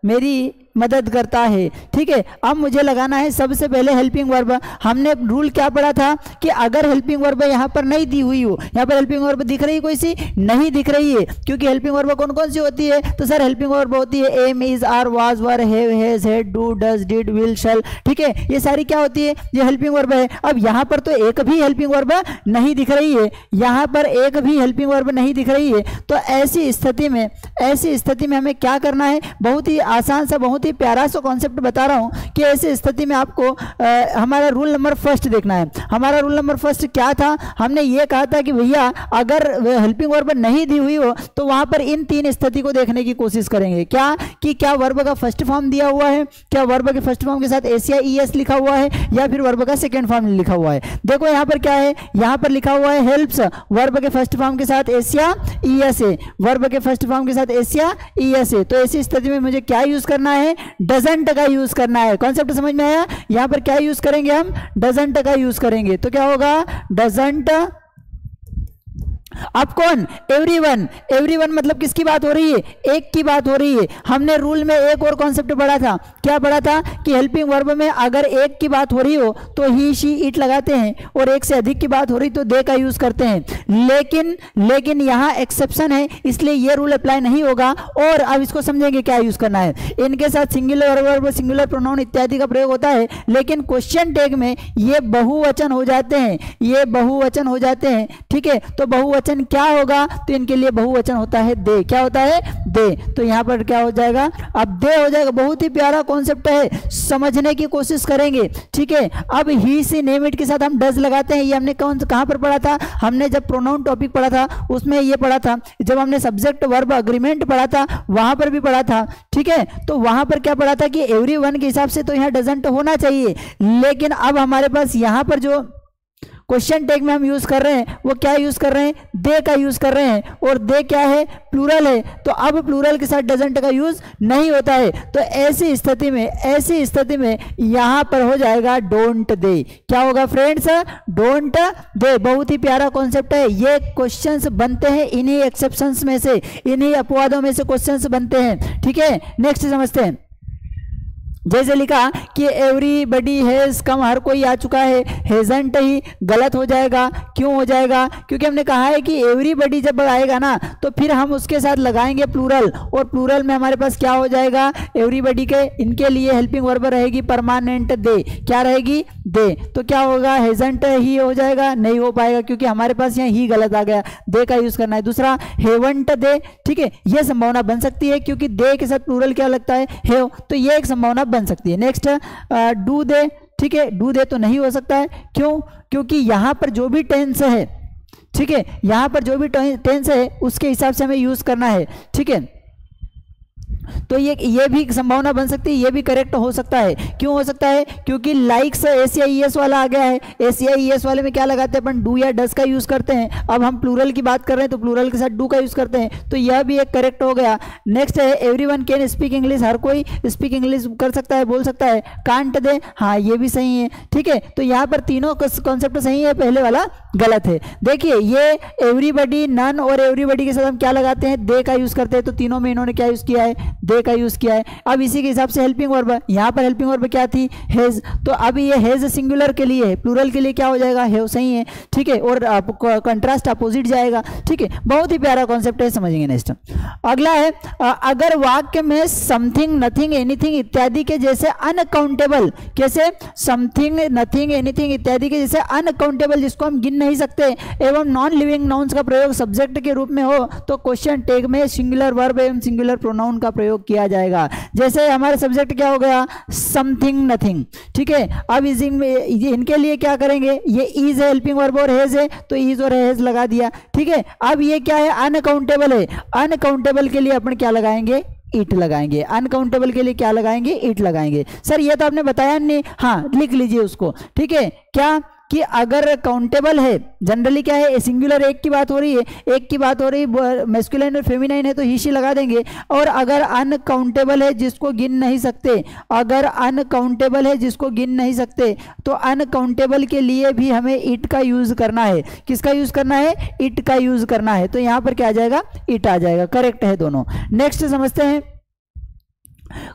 मेरी मदद करता है, ठीक है। अब मुझे लगाना है सबसे पहले हेल्पिंग वर्ब। हमने रूल क्या पढ़ा था कि अगर हेल्पिंग वर्ब यहाँ पर नहीं दी हुई हो, यहाँ पर हेल्पिंग वर्ब दिख रही है कोई सी, नहीं दिख रही है, क्योंकि हेल्पिंग वर्ब कौन कौन सी होती है, तो सर हेल्पिंग वर्ब होती है am, is, are, was, were, have, has, had, do, does, did, will, shall, ठीक है, ये सारी क्या होती है, ये हेल्पिंग वर्ब है। अब यहाँ पर तो एक भी हेल्पिंग वर्ब नहीं दिख रही है, यहाँ पर एक भी हेल्पिंग वर्ब नहीं दिख रही है, तो ऐसी स्थिति में हमें क्या करना है, बहुत ही आसान सा, बहुत ही प्यारा सा कॉन्सेप्ट बता रहा हूं कि ऐसी स्थिति में आपको हमारा रूल नंबर फर्स्ट देखना है। हमारा रूल नंबर फर्स्ट क्या था, हमने ये कहा था कि भैया अगर हेल्पिंग वर्ब नहीं दी हुई हो तो वहां पर इन तीन स्थिति को देखने की कोशिश करेंगे। क्या कि क्या वर्ब का फर्स्ट फॉर्म दिया हुआ है, क्या वर्ब के फर्स्ट फॉर्म के साथ एस या ईएस लिखा हुआ है, या फिर वर्ब का सेकंड फॉर्म लिखा हुआ है। देखो यहाँ पर क्या है, यहाँ पर लिखा हुआ है हेल्प्स, वर्ब के फर्स्ट फॉर्म के साथ एस या ईएस है, वर्ब के फर्स्ट फॉर्म के साथ एस या ईएस है। तो ऐसी स्थिति में मुझे क्या यूज करना है, डजंट का यूज करना है। कॉन्सेप्ट समझ में आया, यहां पर क्या यूज करेंगे, हम डजंट का यूज करेंगे। तो क्या होगा, डजंट। अब कौन, एवरीवन, एवरीवन मतलब किसकी बात हो रही है, एक की बात हो रही है। हमने रूल में एक और कॉन्सेप्ट पढ़ा था, क्या पढ़ा था कि हेल्पिंग वर्ब में अगर एक की बात हो रही हो तो ही, शी, इट लगाते हैं, और एक से अधिक की बात हो रही तो दे का यूज करते हैं। लेकिन यहाँ एक्सेप्शन है, इसलिए ये रूल अप्लाई नहीं होगा। और अब इसको समझेंगे क्या यूज करना है। इनके साथ सिंगुलर वर्ब, सिंगुलर प्रोनाउन इत्यादि का प्रयोग होता है, लेकिन क्वेश्चन टैग में ये बहुवचन हो जाते हैं, ये बहुवचन हो जाते हैं, ठीक है। तो बहुवचन क्या होगा, तो इनके लिए बहुवचन होता है दे। क्या होता है, दे। तो यहां पर क्या हो जाएगा, अब दे हो जाएगा। बहुत ही प्यारा कॉन्सेप्ट है, समझने की कोशिश करेंगे, ठीक है। अब ही, सी, नेम, इट के साथ हम डज लगाते हैं। ये हमने कहां पर पढ़ा था, हमने जब प्रोनाउन टॉपिक पढ़ा था उसमें ये पढ़ा था। जब हमने सब्जेक्ट वर्ब अग्रीमेंट पढ़ा था वहां पर भी पढ़ा था, ठीक है। तो वहां पर क्या पढ़ा था कि एवरीवन के हिसाब से तो यहाँ डजंट होना चाहिए, लेकिन अब हमारे पास यहाँ पर जो क्वेश्चन टैग में हम यूज कर रहे हैं वो क्या यूज कर रहे हैं, दे का यूज कर रहे हैं, और दे क्या है, प्लूरल है। तो अब प्लूरल के साथ डजंट का यूज नहीं होता है। तो ऐसी स्थिति में यहां पर हो जाएगा डोंट दे। क्या होगा फ्रेंड्स, डोंट दे। बहुत ही प्यारा कॉन्सेप्ट है। ये क्वेश्चंस बनते हैं इन्हीं एक्सेप्शंस में से, इन्हीं अपवादों में से क्वेश्चंस बनते हैं, ठीक है। नेक्स्ट समझते हैं। जैसे लिखा कि एवरीबडी हैज कम, हर कोई आ चुका है, हैजंट ही गलत हो जाएगा। क्यों हो जाएगा, क्योंकि हमने कहा है कि एवरीबडी जब आएगा ना तो फिर हम उसके साथ लगाएंगे प्लूरल, और प्लूरल में हमारे पास क्या हो जाएगा, एवरीबडी के, इनके लिए हेल्पिंग वर्ब रहेगी परमानेंट दे। क्या रहेगी, दे। तो क्या होगा, हैजंट ही हो जाएगा, नहीं हो पाएगा क्योंकि हमारे पास यहाँ ही गलत आ गया, दे का यूज करना है। दूसरा हेवंट दे, ठीक है, यह संभावना बन सकती है क्योंकि दे के साथ प्लूरल क्या लगता है, हेव, तो यह एक संभावना बन सकती है। नेक्स्ट डू दे, ठीक है, डू दे तो नहीं हो सकता है। क्यों, क्योंकि यहां पर जो भी टेंस है, ठीक है, यहां पर जो भी टेंस है उसके हिसाब से हमें यूज करना है, ठीक है। तो ये भी संभावना बन सकती है, ये भी करेक्ट हो सकता है। क्यों हो सकता है, क्योंकि लाइक्स एस या ईएस वाला आ गया है। एस या ईएस वाले में क्या लगाते हैं अपन, डू या डस का यूज करते हैं। अब हम प्लूरल की बात कर रहे हैं तो प्लूरल के साथ डू का यूज करते हैं, तो यह भी एक करेक्ट हो गया। नेक्स्ट है एवरीवन कैन स्पीक इंग्लिश, हर कोई स्पीक इंग्लिश कर सकता है, बोल सकता है। कांट दे, हाँ ये भी सही है, ठीक है। तो यहाँ पर तीनों कॉन्सेप्ट सही है, पहले वाला गलत है। देखिए ये एवरीबडी, नन और एवरीबडी के साथ हम क्या लगाते हैं, दे का यूज करते हैं, तो तीनों में इन्होंने क्या यूज किया है, दे का यूज किया है। अब इसी के हिसाब से हेल्पिंग वर्ब, यहाँ पर हेल्पिंग वर्ब क्या थी, हैज, तो अब ये हैज सिंगुलर के लिए है, प्लूरल के लिए क्या हो जाएगा, हैव, सही है, ठीक है, और कंट्रास्ट अपोजिट जाएगा, ठीक है, बहुत ही प्यारा कॉन्सेप्ट है, समझेंगे नेक्स्ट। अगला है अगर वाक्य में समथिंग, नथिंग, एनीथिंग इत्यादि के जैसे अनकाउंटेबल, कैसे, समथिंग, नथिंग, एनीथिंग इत्यादि के जैसे अनकाउंटेबल जिसको हम गिन नहीं सकते एवं नॉन लिविंग नाउन्स का प्रयोग सब्जेक्ट के रूप में हो तो क्वेश्चन टैग में सिंगुलर वर्ब एवं सिंगुलर प्रोनाउन का प्रयोग किया जाएगा। जैसे हमारे सब्जेक्ट क्या हो गया, समथिंग, नथिंग, ठीक है। अब इनके लिए क्या करेंगे, ये इज है, हेल्पिंग वर्ब और हैज है, तो इज और हैज लगा दिया, ठीक है। अब ये क्या है, अनकाउंटेबल है, अनकाउंटेबल के लिए अपन क्या लगाएंगे, इट लगाएंगे, अनकाउंटेबल के लिए क्या लगाएंगे, इट लगाएंगे। सर ये तो आपने बताया नहीं, हाँ लिख लीजिए उसको, ठीक है, क्या कि अगर काउंटेबल है, जनरली क्या है, सिंगुलर एक की बात हो रही है, एक की बात हो रही है, मैस्कुलिन और फेमिनाइन है तो ही शी लगा देंगे। और अगर अनकाउंटेबल है जिसको गिन नहीं सकते, अगर अनकाउंटेबल है जिसको गिन नहीं सकते तो अनकाउंटेबल के लिए भी हमें इट का यूज करना है। किसका यूज करना है, इट का यूज करना है, तो यहाँ पर क्या आ जाएगा, इट आ जाएगा, करेक्ट है दोनों। नेक्स्ट समझते हैं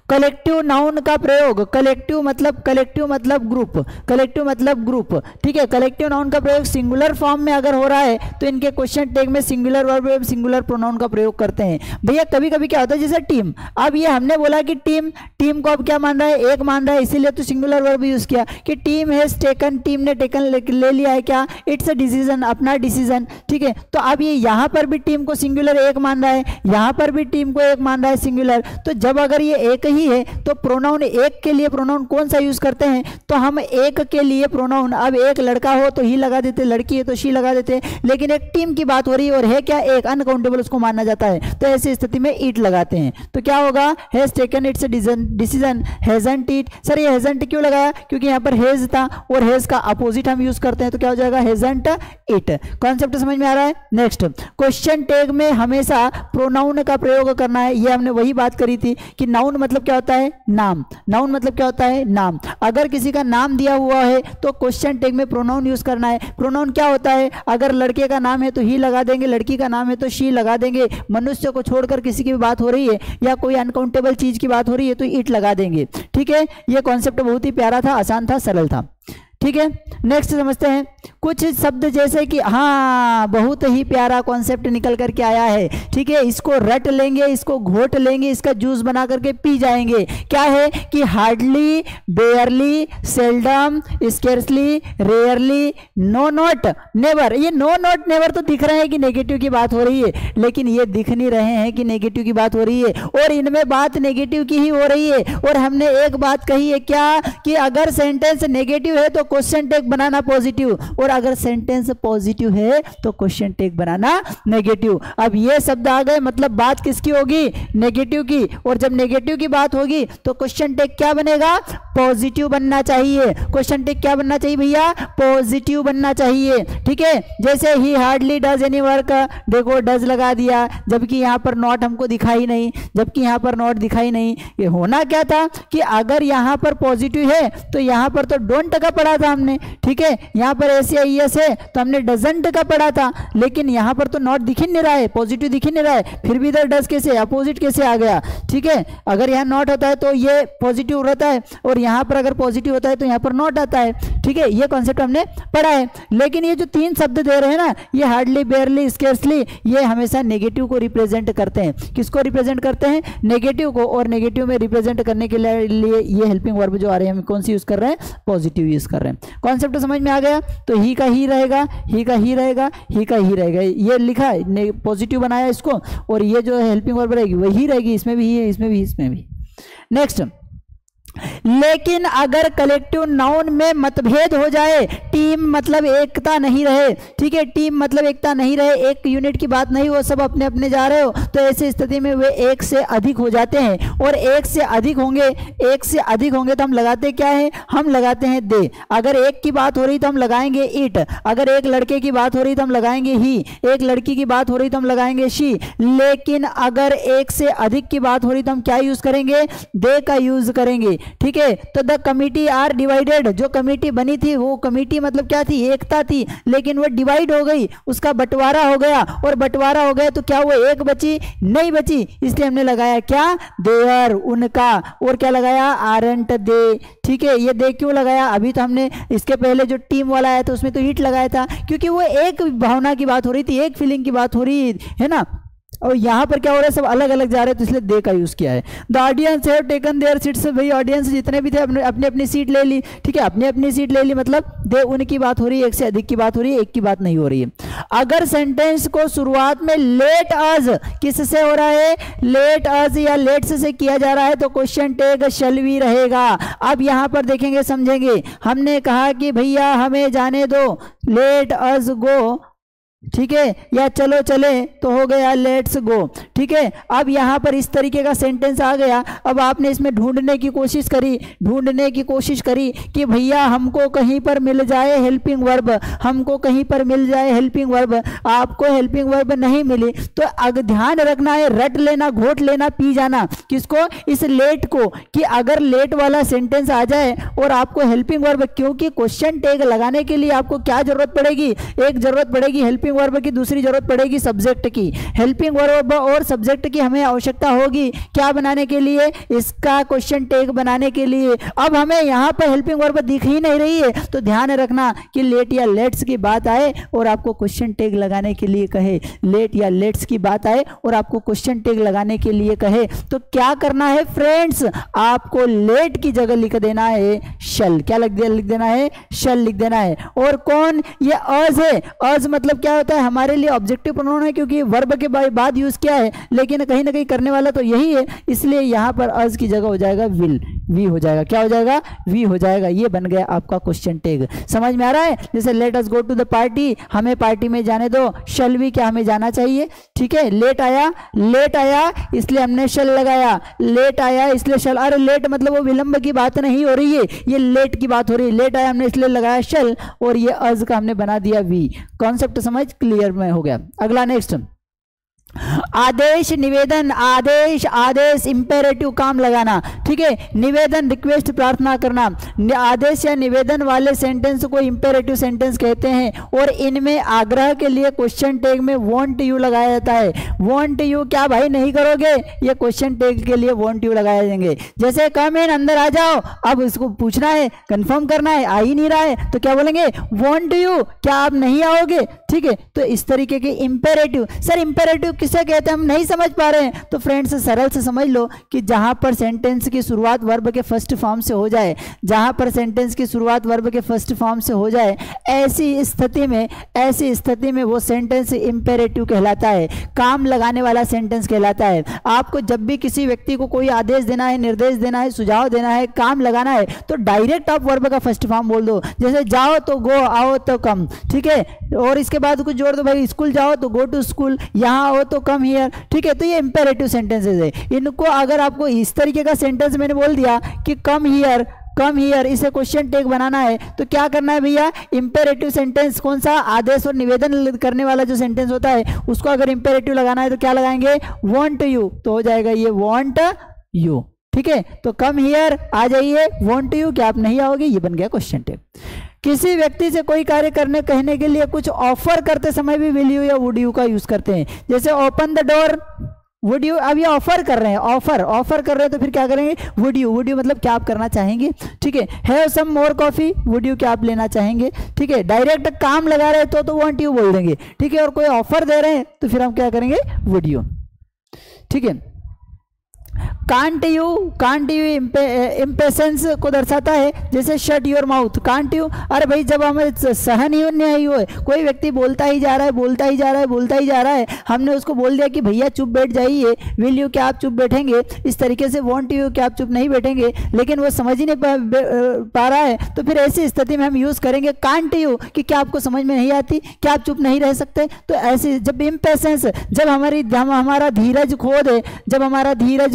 कलेक्टिव नाउन का प्रयोग, कलेक्टिव मतलब ग्रुप, कलेक्टिव मतलब ग्रुप, ठीक है। कलेक्टिव नाउन का प्रयोग सिंगुलर फॉर्म में अगर हो रहा है तो इनके क्वेश्चन टैग में सिंगुलर वर्ब एवं सिंगुलर प्रोनाउन का प्रयोग करते हैं। भैया कभी कभी क्या होता है, जैसे टीम, अब ये हमने बोला कि टीम को अब क्या मान रहा है, एक मान रहा है, इसीलिए तो सिंगुलर वर्ब यूज किया कि टीम हैज टेकन, टीम ने टेकन ले लिया है क्या, इट्स अ डिसीजन, अपना डिसीजन, ठीक है। तो अब ये यहाँ पर भी टीम को सिंगुलर एक मान रहा है, यहाँ पर भी टीम को एक मान रहा है सिंगुलर, तो जब अगर ये एक ही है तो प्रोनाउन एक के लिए प्रोनाउन कौन सा यूज करते हैं, तो हम एक के लिए प्रोनाउन, अब एक लड़का हो तो ही लगा देते, लड़की है तो शी लगा देते, लेकिन एक टीम की बात हो रही है और है क्या, एक, अनकाउंटेबल उसको माना जाता है, तो ऐसी स्थिति में इट लगाते हैं। तो क्या होगा, has taken it's decision, hasn't it. Sir ये हैजंट क्यों लगाया, क्योंकि यहाँ पर हैज था और हैज का अपोजिट हम यूज करते हैं, तो क्या हो जाएगा, हैजंट इट। कॉन्सेप्ट समझ में आ रहा है। नेक्स्ट, क्वेश्चन टैग में हमेशा प्रोनाउन का प्रयोग करना है, ये हमने वही बात करी थी कि नाउन मतलब क्या होता है, नाम, नाउन मतलब क्या होता है, नाम। अगर किसी का नाम दिया हुआ है तो क्वेश्चन टैग में प्रोनाउन यूज करना है। प्रोनाउन क्या होता है, अगर लड़के का नाम है तो ही लगा देंगे, लड़की का नाम है तो शी लगा देंगे, मनुष्य को छोड़कर किसी की भी बात हो रही है या कोई अनकाउंटेबल चीज की बात हो रही है तो इट लगा देंगे, ठीक है। ये कॉन्सेप्ट बहुत ही प्यारा था, आसान था, सरल था, ठीक है। नेक्स्ट समझते हैं कुछ शब्द जैसे कि, हाँ बहुत ही प्यारा कॉन्सेप्ट निकल करके आया है, ठीक है। इसको रट लेंगे, इसको घोट लेंगे, इसका जूस बना करके पी जाएंगे। क्या है कि hardly, barely, seldom, scarcely, rarely, no not, never. ये नो नॉट नेवर तो दिख रहे हैं कि नेगेटिव की बात हो रही है, लेकिन ये दिख नहीं रहे हैं कि नेगेटिव की बात हो रही है, और इनमें बात नेगेटिव की ही हो रही है। और हमने एक बात कही है क्या, कि अगर सेंटेंस नेगेटिव है तो क्वेश्चन टैग बनाना पॉजिटिव, और अगर सेंटेंस पॉजिटिव है तो क्वेश्चन टैग बनाना नेगेटिव। अब ये शब्द आ गए, मतलब बात किसकी होगी, नेगेटिव की, और जब नेगेटिव की बात होगी तो क्वेश्चन टैग क्या बनेगा, पॉजिटिव बनना चाहिए। क्वेश्चन टैग क्या बनना चाहिए भैया, पॉजिटिव बनना चाहिए, ठीक है। जैसे ही हार्डली डज एनी वर्क, देखो डज लगा दिया, जबकि यहाँ पर नॉट हमको दिखाई नहीं, जबकि यहाँ पर नॉट दिखाई नहीं। ये होना क्या था कि अगर यहाँ पर पॉजिटिव है तो यहाँ पर तो डोंट का पढ़ा था हमने, ठीक है। यहाँ पर ऐसे यस है तो हमने डजंट का पढ़ा था, लेकिन यहाँ पर तो नॉट दिख ही नहीं रहा है, पॉजिटिव दिख ही नहीं रहा है, फिर भी इधर डज कैसे, अपोजिट कैसे आ गया, ठीक है। अगर यहाँ नॉट होता है तो ये पॉजिटिव रहता है, और यहाँ पर अगर पॉजिटिव होता है तो यहाँ पर नॉट आता है, ठीक है। ये कॉन्सेप्ट हमने पढ़ा है। लेकिन ये जो तीन शब्द दे रहे हैं ना, ये हार्डली, बेयरली, स्केर्सली, ये हमेशा नेगेटिव को रिप्रेजेंट करते हैं। किसको रिप्रेजेंट करते हैं, नेगेटिव को, और नेगेटिव में रिप्रेजेंट करने के लिए ये हेल्पिंग वर्ब जो आ रहे हैं हम कौन सी यूज कर रहे हैं, पॉजिटिव यूज कर रहे हैं। कॉन्सेप्ट समझ में आ गया। तो ही का ही रहेगा, ही का ही रहेगा, ही का ही रहेगा, ये लिखा है, पॉजिटिव बनाया इसको, और ये जो हेल्पिंग वर्ब रहेगी वही रहेगी, इसमें भी ही है, इसमें भी, इसमें भी। नेक्स्ट, लेकिन अगर कलेक्टिव नाउन में मतभेद हो जाए, टीम मतलब एकता नहीं रहे, ठीक है, टीम मतलब एकता नहीं रहे, एक यूनिट की बात नहीं, वो सब अपने अपने जा रहे हो, तो ऐसी स्थिति में वे एक से अधिक हो जाते हैं। और एक से अधिक होंगे, एक से अधिक होंगे तो हम लगाते क्या है, हम लगाते हैं दे। अगर एक की बात हो रही तो हम लगाएंगे इट, अगर एक लड़के की बात हो रही तो हम लगाएंगे ही, एक लड़की की बात हो रही तो हम लगाएंगे शी। लेकिन अगर एक से अधिक की बात हो रही तो हम क्या यूज करेंगे, दे का यूज करेंगे, ठीक ठीक है। तो द कमिटी आर डिवाइडेड, जो कमिटी बनी थी वो कमिटी मतलब क्या थी, एकता थी, लेकिन वो डिवाइड हो गई, उसका बंटवारा हो गया, और बंटवारा हो गया तो क्या वो एक बची, नहीं बची, इसलिए हमने लगाया क्या, देयर, उनका, और क्या लगाया, आरंट दे, ठीक है। ये दे क्यों लगाया, अभी तो हमने इसके पहले जो टीम वाला आया था उसमें तो इट लगाया था, क्योंकि वो एक भावना की बात हो रही थी, एक फीलिंग की बात हो रही है ना, और यहाँ पर क्या हो रहा है, सब अलग अलग जा रहे हैं, तो इसलिए दे का यूज किया है। The audience have taken there seats, भाई ऑडियंस जितने भी थे अपने अपनी सीट ले ली, ठीक है, अपनी अपनी सीट ले ली, मतलब दे उनकी बात हो रही है, एक से अधिक की बात हो रही है, एक की बात नहीं हो रही है। अगर सेंटेंस को शुरुआत में लेट अस किससे हो रहा है, लेट अस या लेट्स से किया जा रहा है तो क्वेश्चन टैग शैल बी रहेगा। अब यहाँ पर देखेंगे समझेंगे, हमने कहा कि भैया हमें जाने दो, लेट अस गो, ठीक है, या चलो चले तो हो गया लेट्स गो, ठीक है। अब यहाँ पर इस तरीके का सेंटेंस आ गया। अब आपने इसमें ढूंढने की कोशिश करी कि भैया हमको कहीं पर मिल जाए हेल्पिंग वर्ब, हमको कहीं पर मिल जाए हेल्पिंग वर्ब, आपको हेल्पिंग वर्ब नहीं मिली, तो अगर ध्यान रखना है, रट लेना, घोट लेना, पी जाना किसको, इस लेट को, कि अगर लेट वाला सेंटेंस आ जाए और आपको हेल्पिंग वर्ब, क्योंकि क्वेश्चन टैग लगाने के लिए आपको क्या जरूरत पड़ेगी, एक जरूरत पड़ेगी हेल्पिंग वर्ब की, दूसरी जरूरत पड़ेगी सब्जेक्ट की। हेल्पिंग वर्ब और सब्जेक्ट की हमें आवश्यकता होगी क्या बनाने के लिए, इसका क्वेश्चन टैग बनाने के लिए। अब हमें यहाँ पर हेल्पिंग वर्ब दिख ही नहीं रही है, तो ध्यान रखना कि लेट या लेट्स की बात आए और आपको क्वेश्चन टैग लगाने के लिए कहे, लेट या लेट्स की बात आए और आपको क्वेश्चन टैग लगाने के लिए कहे, तो क्या करना है फ्रेंड्स, आपको लेट की जगह लिख देना है शल, क्या लिख देना है, शल लिख देना है। और कौन, ये अज है, अज मतलब क्या होता है, हमारे लिए ऑब्जेक्टिव प्रोनाउन है, क्योंकि वर्ब के बाद यूज किया है, लेकिन कहीं ना कहीं करने वाला तो यही है, इसलिए यहां पर अज की जगह हो जाएगा विल, वी हो जाएगा, क्या हो जाएगा, वी हो जाएगा। ये बन गया आपका क्वेश्चन टैग। समझ में आ रहा है, जैसे let us go to the party, हमें पार्टी में जाने दो, शल वी, क्या हमें जाना चाहिए, ठीक है। लेट आया इसलिए हमने शल लगाया, लेट आया इसलिए शल, अरे लेट मतलब वो विलंब की बात नहीं हो रही है, ये लेट की बात हो रही है, लेट आया हमने इसलिए लगाया शल, और ये अज का हमने बना दिया वी। कॉन्सेप्ट समझ क्लियर में हो गया। अगला नेक्स्ट, आदेश, निवेदन, आदेश इंपेरेटिव, काम लगाना, ठीक है, निवेदन रिक्वेस्ट, प्रार्थना करना। आदेश या निवेदन वाले सेंटेंस को इंपेरेटिव सेंटेंस कहते हैं, और इनमें आग्रह के लिए क्वेश्चन टैग में वांट यू लगाया जाता है। वांट यू, क्या भाई नहीं करोगे, ये क्वेश्चन टैग के लिए वांट यू लगाए जाएंगे। जैसे कम इन, अंदर आ जाओ, अब इसको पूछना है, कंफर्म करना है, आ ही नहीं रहा है, तो क्या बोलेंगे, वांट यू, क्या आप नहीं आओगे, ठीक है। तो इस तरीके के इंपेरेटिव, सर इंपेरेटिव किसे कहते हैं, हम नहीं समझ पा रहे हैं, तो फ्रेंड्स सरल से समझ लो कि जहां पर सेंटेंस की शुरुआत वर्ब के फर्स्ट फॉर्म से हो जाए, जहां पर सेंटेंस की शुरुआत वर्ब के फर्स्ट फॉर्म से हो जाए, ऐसी स्थिति में वो सेंटेंस इंपेरेटिव कहलाता है, काम लगाने वाला सेंटेंस कहलाता है। आपको जब भी किसी व्यक्ति को कोई आदेश देना है, निर्देश देना है, सुझाव देना है, काम लगाना है, तो डायरेक्ट आप वर्ब का फर्स्ट फॉर्म बोल दो, जैसे जाओ तो गो, आओ तो कम, ठीक है, और इसके बाद कुछ जोड़ दो, भाई स्कूल जाओ तो गो टू स्कूल, यहाँ आओ तो कम हियर, ठीक है। तो ये इंपेरेटिव सेंटेंसेस है। इनको अगर आपको इस तरीके का सेंटेंस मैंने बोल दिया कि कम हियर, इसे क्वेश्चन टैग बनाना है, तो क्या करना है भैया, इंपेरेटिव सेंटेंस कौन सा, आदेश और निवेदन करने वाला जो सेंटेंस होता है उसको अगर इंपेरेटिव लगाना है तो क्या लगाएंगे, वांट यू, तो हो जाएगा ये वांट यू, ठीक है। तो कम हियर आ जाइए, वांट यू, क्या आप नहीं आओगे, ये बन गया क्वेश्चन टैग। किसी व्यक्ति से कोई कार्य करने कहने के लिए कुछ ऑफर करते समय भी विल यू या वुड यू का यूज करते हैं, जैसे open the door, would you, अब ये ऑफर कर रहे हैं, ऑफर कर रहे हैं, तो फिर क्या करेंगे, वुड यू मतलब क्या आप करना चाहेंगे, ठीक है। Have some more coffee, would you, क्या आप लेना चाहेंगे, ठीक है। डायरेक्ट काम लगा रहे हैं तो वांट यू बोल देंगे, ठीक है, और कोई ऑफर दे रहे हैं तो फिर हम क्या करेंगे, वुड यू, ठीक है। कांट यू इम्पेशेंस को दर्शाता है, जैसे shut your mouth, can't you, अरे भाई जब हमें सहन ही नहीं हुए, कोई व्यक्ति बोलता ही जा रहा है, हमने उसको बोल दिया कि भैया चुप बैठ जाइए, विल यू, क्या आप चुप बैठेंगे, इस तरीके से वांट यू, क्या आप चुप नहीं बैठेंगे, लेकिन वो समझ ही नहीं पा रहा है, तो फिर ऐसी स्थिति में हम यूज करेंगे कांट यू, कि क्या आपको समझ में नहीं आती, क्या आप चुप नहीं रह सकते। तो ऐसे जब इम्पेशेंस, जब हमारा धीरज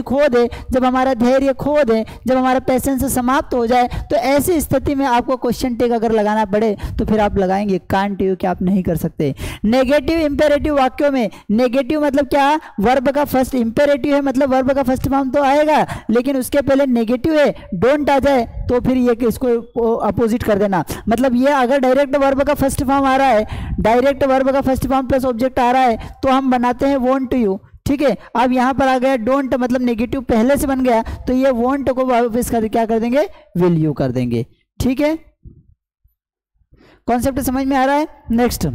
खो खो दे, जब हमारा धैर्य खो दे, जब हमारा पैसेंस समाप्त हो जाए, तो ऐसी स्थिति में आपको क्वेश्चन टैग अगर लगाना पड़े तो फिर आप लगाएंगे। कांट यू, क्या आप नहीं कर सकते। नेगेटिव इंपेरेटिव वाक्यों में, नेगेटिव मतलब क्या, वर्ब का फर्स्ट, इंपेरेटिव है मतलब वर्ब का फर्स्ट फॉर्म तो आएगा, लेकिन उसके पहले नेगेटिव है, डोंट आ जाए तो फिर ये इसको अपोजिट कर देना। मतलब ये अगर डायरेक्ट वर्ब का फर्स्ट फॉर्म आ रहा है, डायरेक्ट वर्ब का फर्स्ट फॉर्म प्लस ऑब्जेक्ट आ रहा है, तो हम बनाते हैं वांट यू। ठीक है, अब यहाँ पर आ गया डोंट, मतलब नेगेटिव पहले से बन गया, तो ये वांट को वापस कर क्या कर देंगे, विल यू कर देंगे। ठीक है, कॉन्सेप्ट समझ में आ रहा है। नेक्स्ट,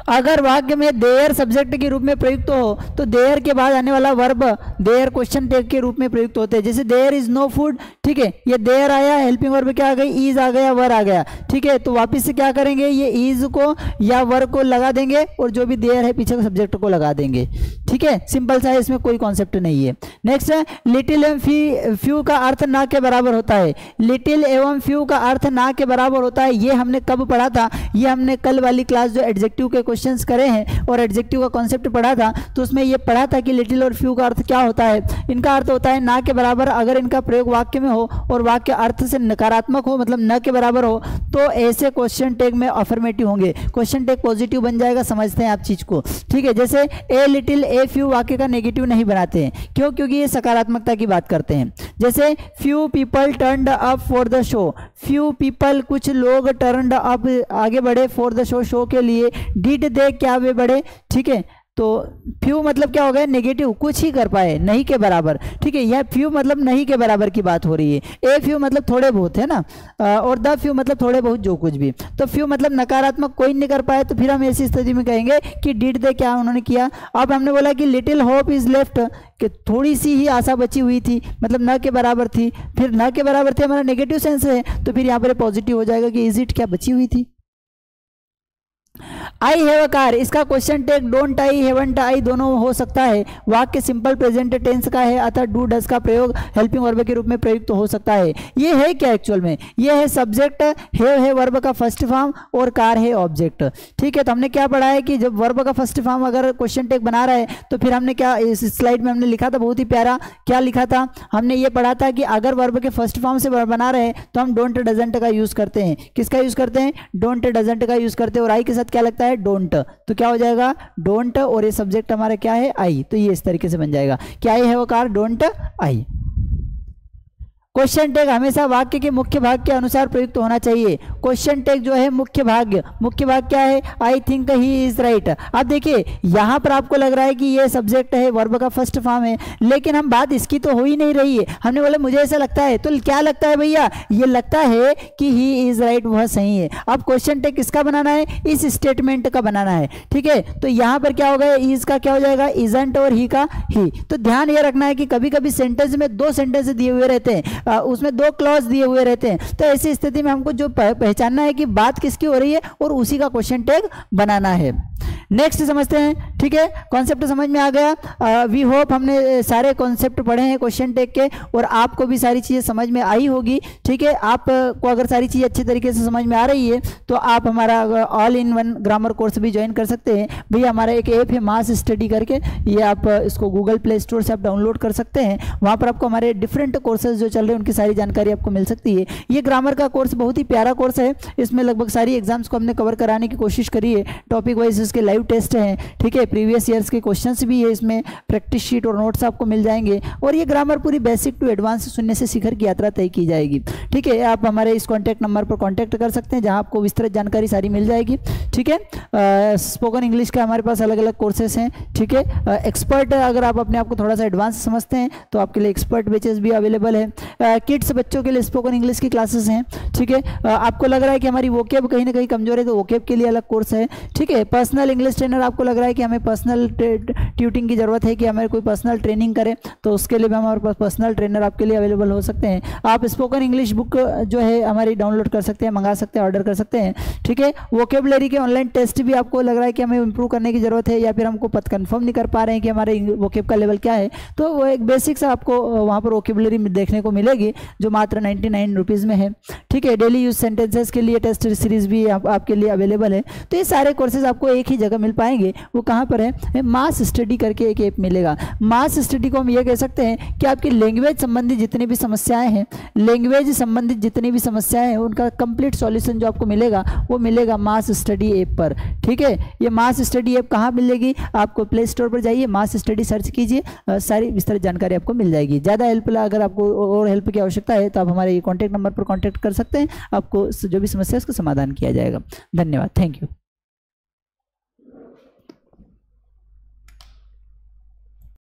अगर वाक्य में देयर सब्जेक्ट के रूप में प्रयुक्त हो तो देयर के बाद आने वाला वर्ब देयर क्वेश्चन टैग के रूप में प्रयुक्त होते हैं। जैसे देयर इज नो फूड, ठीक है, ये देयर आया, हेल्पिंग वर्ब क्या आ गई, इज आ गया, वर आ गया। ठीक है, तो वापस से क्या करेंगे, ये इज को या वर को लगा देंगे और जो भी देयर है पीछे को सब्जेक्ट को लगा देंगे। ठीक है, सिंपल सा है, इसमें कोई कॉन्सेप्ट नहीं है। नेक्स्ट है, लिटिल एवं फ्यू का अर्थ ना के बराबर होता है। लिटिल एवं फ्यू का अर्थ ना के बराबर होता है, ये हमने कब पढ़ा था, ये हमने कल वाली क्लास जो एडजेक्टिव के क्वेश्चंस करे हैं और एडजेक्टिव का कॉन्सेप्ट पढ़ा था, तो उसमें ये पढ़ा था कि लिटिल और फ्यू का अर्थ क्या होता है। इनका अर्थ होता है ना के बराबर। अगर इनका प्रयोग वाक्य में हो और वाक्य अर्थ से नकारात्मक हो, मतलब न के बराबर हो, तो ऐसे क्वेश्चन टैग में अफर्मेटिव होंगे, क्वेश्चन टैग पॉजिटिव बन जाएगा। समझते हैं आप चीज को। ठीक है, जैसे ए लिटिल ए फ्यू वाक्य का नेगेटिव नहीं बनाते हैं, क्यों, क्योंकि ये सकारात्मकता की बात करते हैं। जैसे few people turned up for the show, few people कुछ लोग टर्न्ड अप आगे बढ़े, फॉर द शो शो के लिए, डिड दे क्या वे बढ़े। ठीक है, तो फ्यू मतलब क्या हो गया, नेगेटिव, कुछ ही कर पाए, नहीं के बराबर। ठीक है, यह फ्यू मतलब नहीं के बराबर की बात हो रही है। ए फ्यू मतलब थोड़े बहुत है ना, और द फ्यू मतलब थोड़े बहुत जो कुछ भी। तो फ्यू मतलब नकारात्मक, कोई नहीं कर पाए, तो फिर हम ऐसी स्थिति में कहेंगे कि डिड दे क्या उन्होंने किया। अब हमने बोला कि लिटिल होप इज लेफ्ट, कि थोड़ी सी ही आशा बची हुई थी, मतलब न के बराबर थी, फिर न के बराबर थे हमारा नेगेटिव सेंस है, तो फिर यहाँ पर पॉजिटिव हो जाएगा कि इज इट क्या बची हुई थी। आई हैव अ कार, इसका question tag don't I, haven't I दोनों हो सकता है। वाक्य सिंपल प्रेजेंट टेंस का है, अतः डू डज का प्रयोग हेल्पिंग वर्ब के रूप में प्रयुक्त हो सकता है। ये है क्या एक्चुअल में, ये है सब्जेक्ट, हैव है वर्ब का फर्स्ट फॉर्म और कार है ऑब्जेक्ट। ठीक है, तो हमने क्या पढ़ा है कि जब वर्ब का फर्स्ट फॉर्म अगर क्वेश्चन टैग बना रहा है, तो फिर हमने क्या इस स्लाइड में हमने लिखा था, बहुत ही प्यारा, क्या लिखा था, हमने ये पढ़ा था कि अगर वर्ब के फर्स्ट फॉर्म से बना रहे हैं तो हम डोंट डजंट का यूज करते हैं। किसका यूज करते हैं, डोंट डजंट का यूज करते हैं। और आई के साथ क्या लगता है, डोंट, तो क्या हो जाएगा, डोंट, और ये सब्जेक्ट हमारा क्या है, आई। तो ये इस तरीके से बन जाएगा कि I have a car, don't I. Question tag हमेशा वाक्य के मुख्य भाग के अनुसार प्रयुक्त होना चाहिए। क्वेश्चन टैग जो है मुख्य भाग क्या है, I think he is right. अब देखिए यहाँ पर आपको लग रहा है कि ये सब्जेक्ट है, वर्ब का फर्स्ट फॉर्म है, लेकिन हम बात इसकी तो हो ही नहीं रही है। हमने बोला मुझे ऐसा लगता है, तो क्या लगता है भैया, ये लगता है कि ही इज राइट, वह सही है। अब क्वेश्चन टैग किसका बनाना है, इस स्टेटमेंट का बनाना है। ठीक है, तो यहाँ पर क्या होगा, इज का क्या हो जाएगा, इजंट, और ही का ही। तो ध्यान ये रखना है कि कभी कभी सेंटेंस में दो सेंटेंस दिए हुए रहते हैं, उसमें दो क्लॉज दिए हुए रहते हैं, तो ऐसी स्थिति में हमको जो पहचानना है कि बात किसकी हो रही है और उसी का क्वेश्चन टैग बनाना है। नेक्स्ट समझते हैं। ठीक है, कॉन्सेप्ट समझ में आ गया। वी होप हमने सारे कॉन्सेप्ट पढ़े हैं क्वेश्चन टैग के, और आपको भी सारी चीज़ें समझ में आई होगी। ठीक है, आपको अगर सारी चीज़ें अच्छी तरीके से समझ में आ रही है तो आप हमारा all in one grammar course भी ज्वाइन कर सकते हैं। भैया हमारा एक ऐप है मास स्टडी करके, ये आप इसको गूगल प्ले स्टोर से आप डाउनलोड कर सकते हैं। वहाँ पर आपको हमारे डिफरेंट कोर्सेज जो चल रहे हैं उनकी सारी जानकारी आपको मिल सकती है। ये ग्रामर का कोर्स बहुत ही प्यारा कोर्स है, इसमें लगभग सारी एग्जाम्स को हमने कवर कराने की कोशिश करी है। टॉपिक वाइज इसके लाइव टेस्ट हैं। ठीक है, प्रीवियस ईयर्स के क्वेश्चंस भी है इसमें, प्रैक्टिस शीट और नोट्स आपको मिल जाएंगे, और ये ग्रामर पूरी बेसिक टू एडवांस सुनने से शिखर की यात्रा तय की जाएगी। ठीक है, आप हमारे इस कॉन्टैक्ट नंबर पर कॉन्टैक्ट कर सकते हैं, जहां आपको विस्तृत जानकारी सारी मिल जाएगी। ठीक है, स्पोकन इंग्लिश का हमारे पास अलग अलग कोर्सेस हैं। ठीक है, एक्सपर्ट अगर आप अपने आप को थोड़ा सा एडवांस समझते हैं तो आपके लिए एक्सपर्ट बैचेस भी अवेलेबल है। किड्स बच्चों के लिए स्पोकन इंग्लिश की क्लासेस हैं। ठीक है, आपको लग रहा है कि हमारी वोकेब कहीं ना कहीं कमजोर है, तो वोकेब के लिए अलग कोर्स है। ठीक है, पर्सनल इंग्लिश ट्रेनर, आपको लग रहा है कि हमें पर्सनल ट्यूटिंग की जरूरत है, कि हमें कोई पर्सनल ट्रेनिंग करे, तो उसके लिए भी हमारे पास पर्सनल ट्रेनर आपके लिए अवेलेबल हो सकते हैं। आप स्पोकन इंग्लिश बुक जो है हमारी डाउनलोड कर सकते हैं, मंगा सकते हैं, ऑर्डर कर सकते हैं। ठीक है, वोकेबलरी के ऑनलाइन टेस्ट भी आपको लग रहा है कि हमें इंप्रूव करने की जरूरत है, या फिर हमको पता कंफर्म नहीं कर पा रहे हैं कि हमारे वोकेब का लेवल क्या है, तो वो एक बेसिक सा आपको वहाँ पर वोकेबलरी देखने को मिले। मिलेगी जो मात्र 99 रुपीज़ में है। ठीक है, डेली यूज सेंटेंसेस के लिए टेस्ट सीरीज भी आपके लिए अवेलेबल है। तो ये सारे कोर्सेज आपको एक ही जगह मिल पाएंगे। वो कहाँ पर है? मास स्टडी करके एक ऐप मिलेगा। मास स्टडी को हम ये कह सकते हैं कि आपकी लैंग्वेज संबंधित जितनी भी समस्याएं हैं, लैंग्वेज संबंधित जितनी भी समस्याएं हैं, उनका कंप्लीट सॉल्यूशन जो आपको मिलेगा वो मिलेगा मास स्टडी ऐप पर। ठीक है, ये मास स्टडी ऐप कहाँ मिलेगी? आपको प्ले स्टोर पर जाइए, मास स्टडी सर्च कीजिए, सारी विस्तृत जानकारी आपको मिल जाएगी। ज़्यादा हेल्प अगर आपको और हेल्प की आवश्यकता है तो आप हमारे कॉन्टैक्ट नंबर पर कॉन्टैक्ट कर सकते हैं। आपको जो भी समस्या है उसका समाधान किया जाएगा। धन्यवाद, थैंक यू।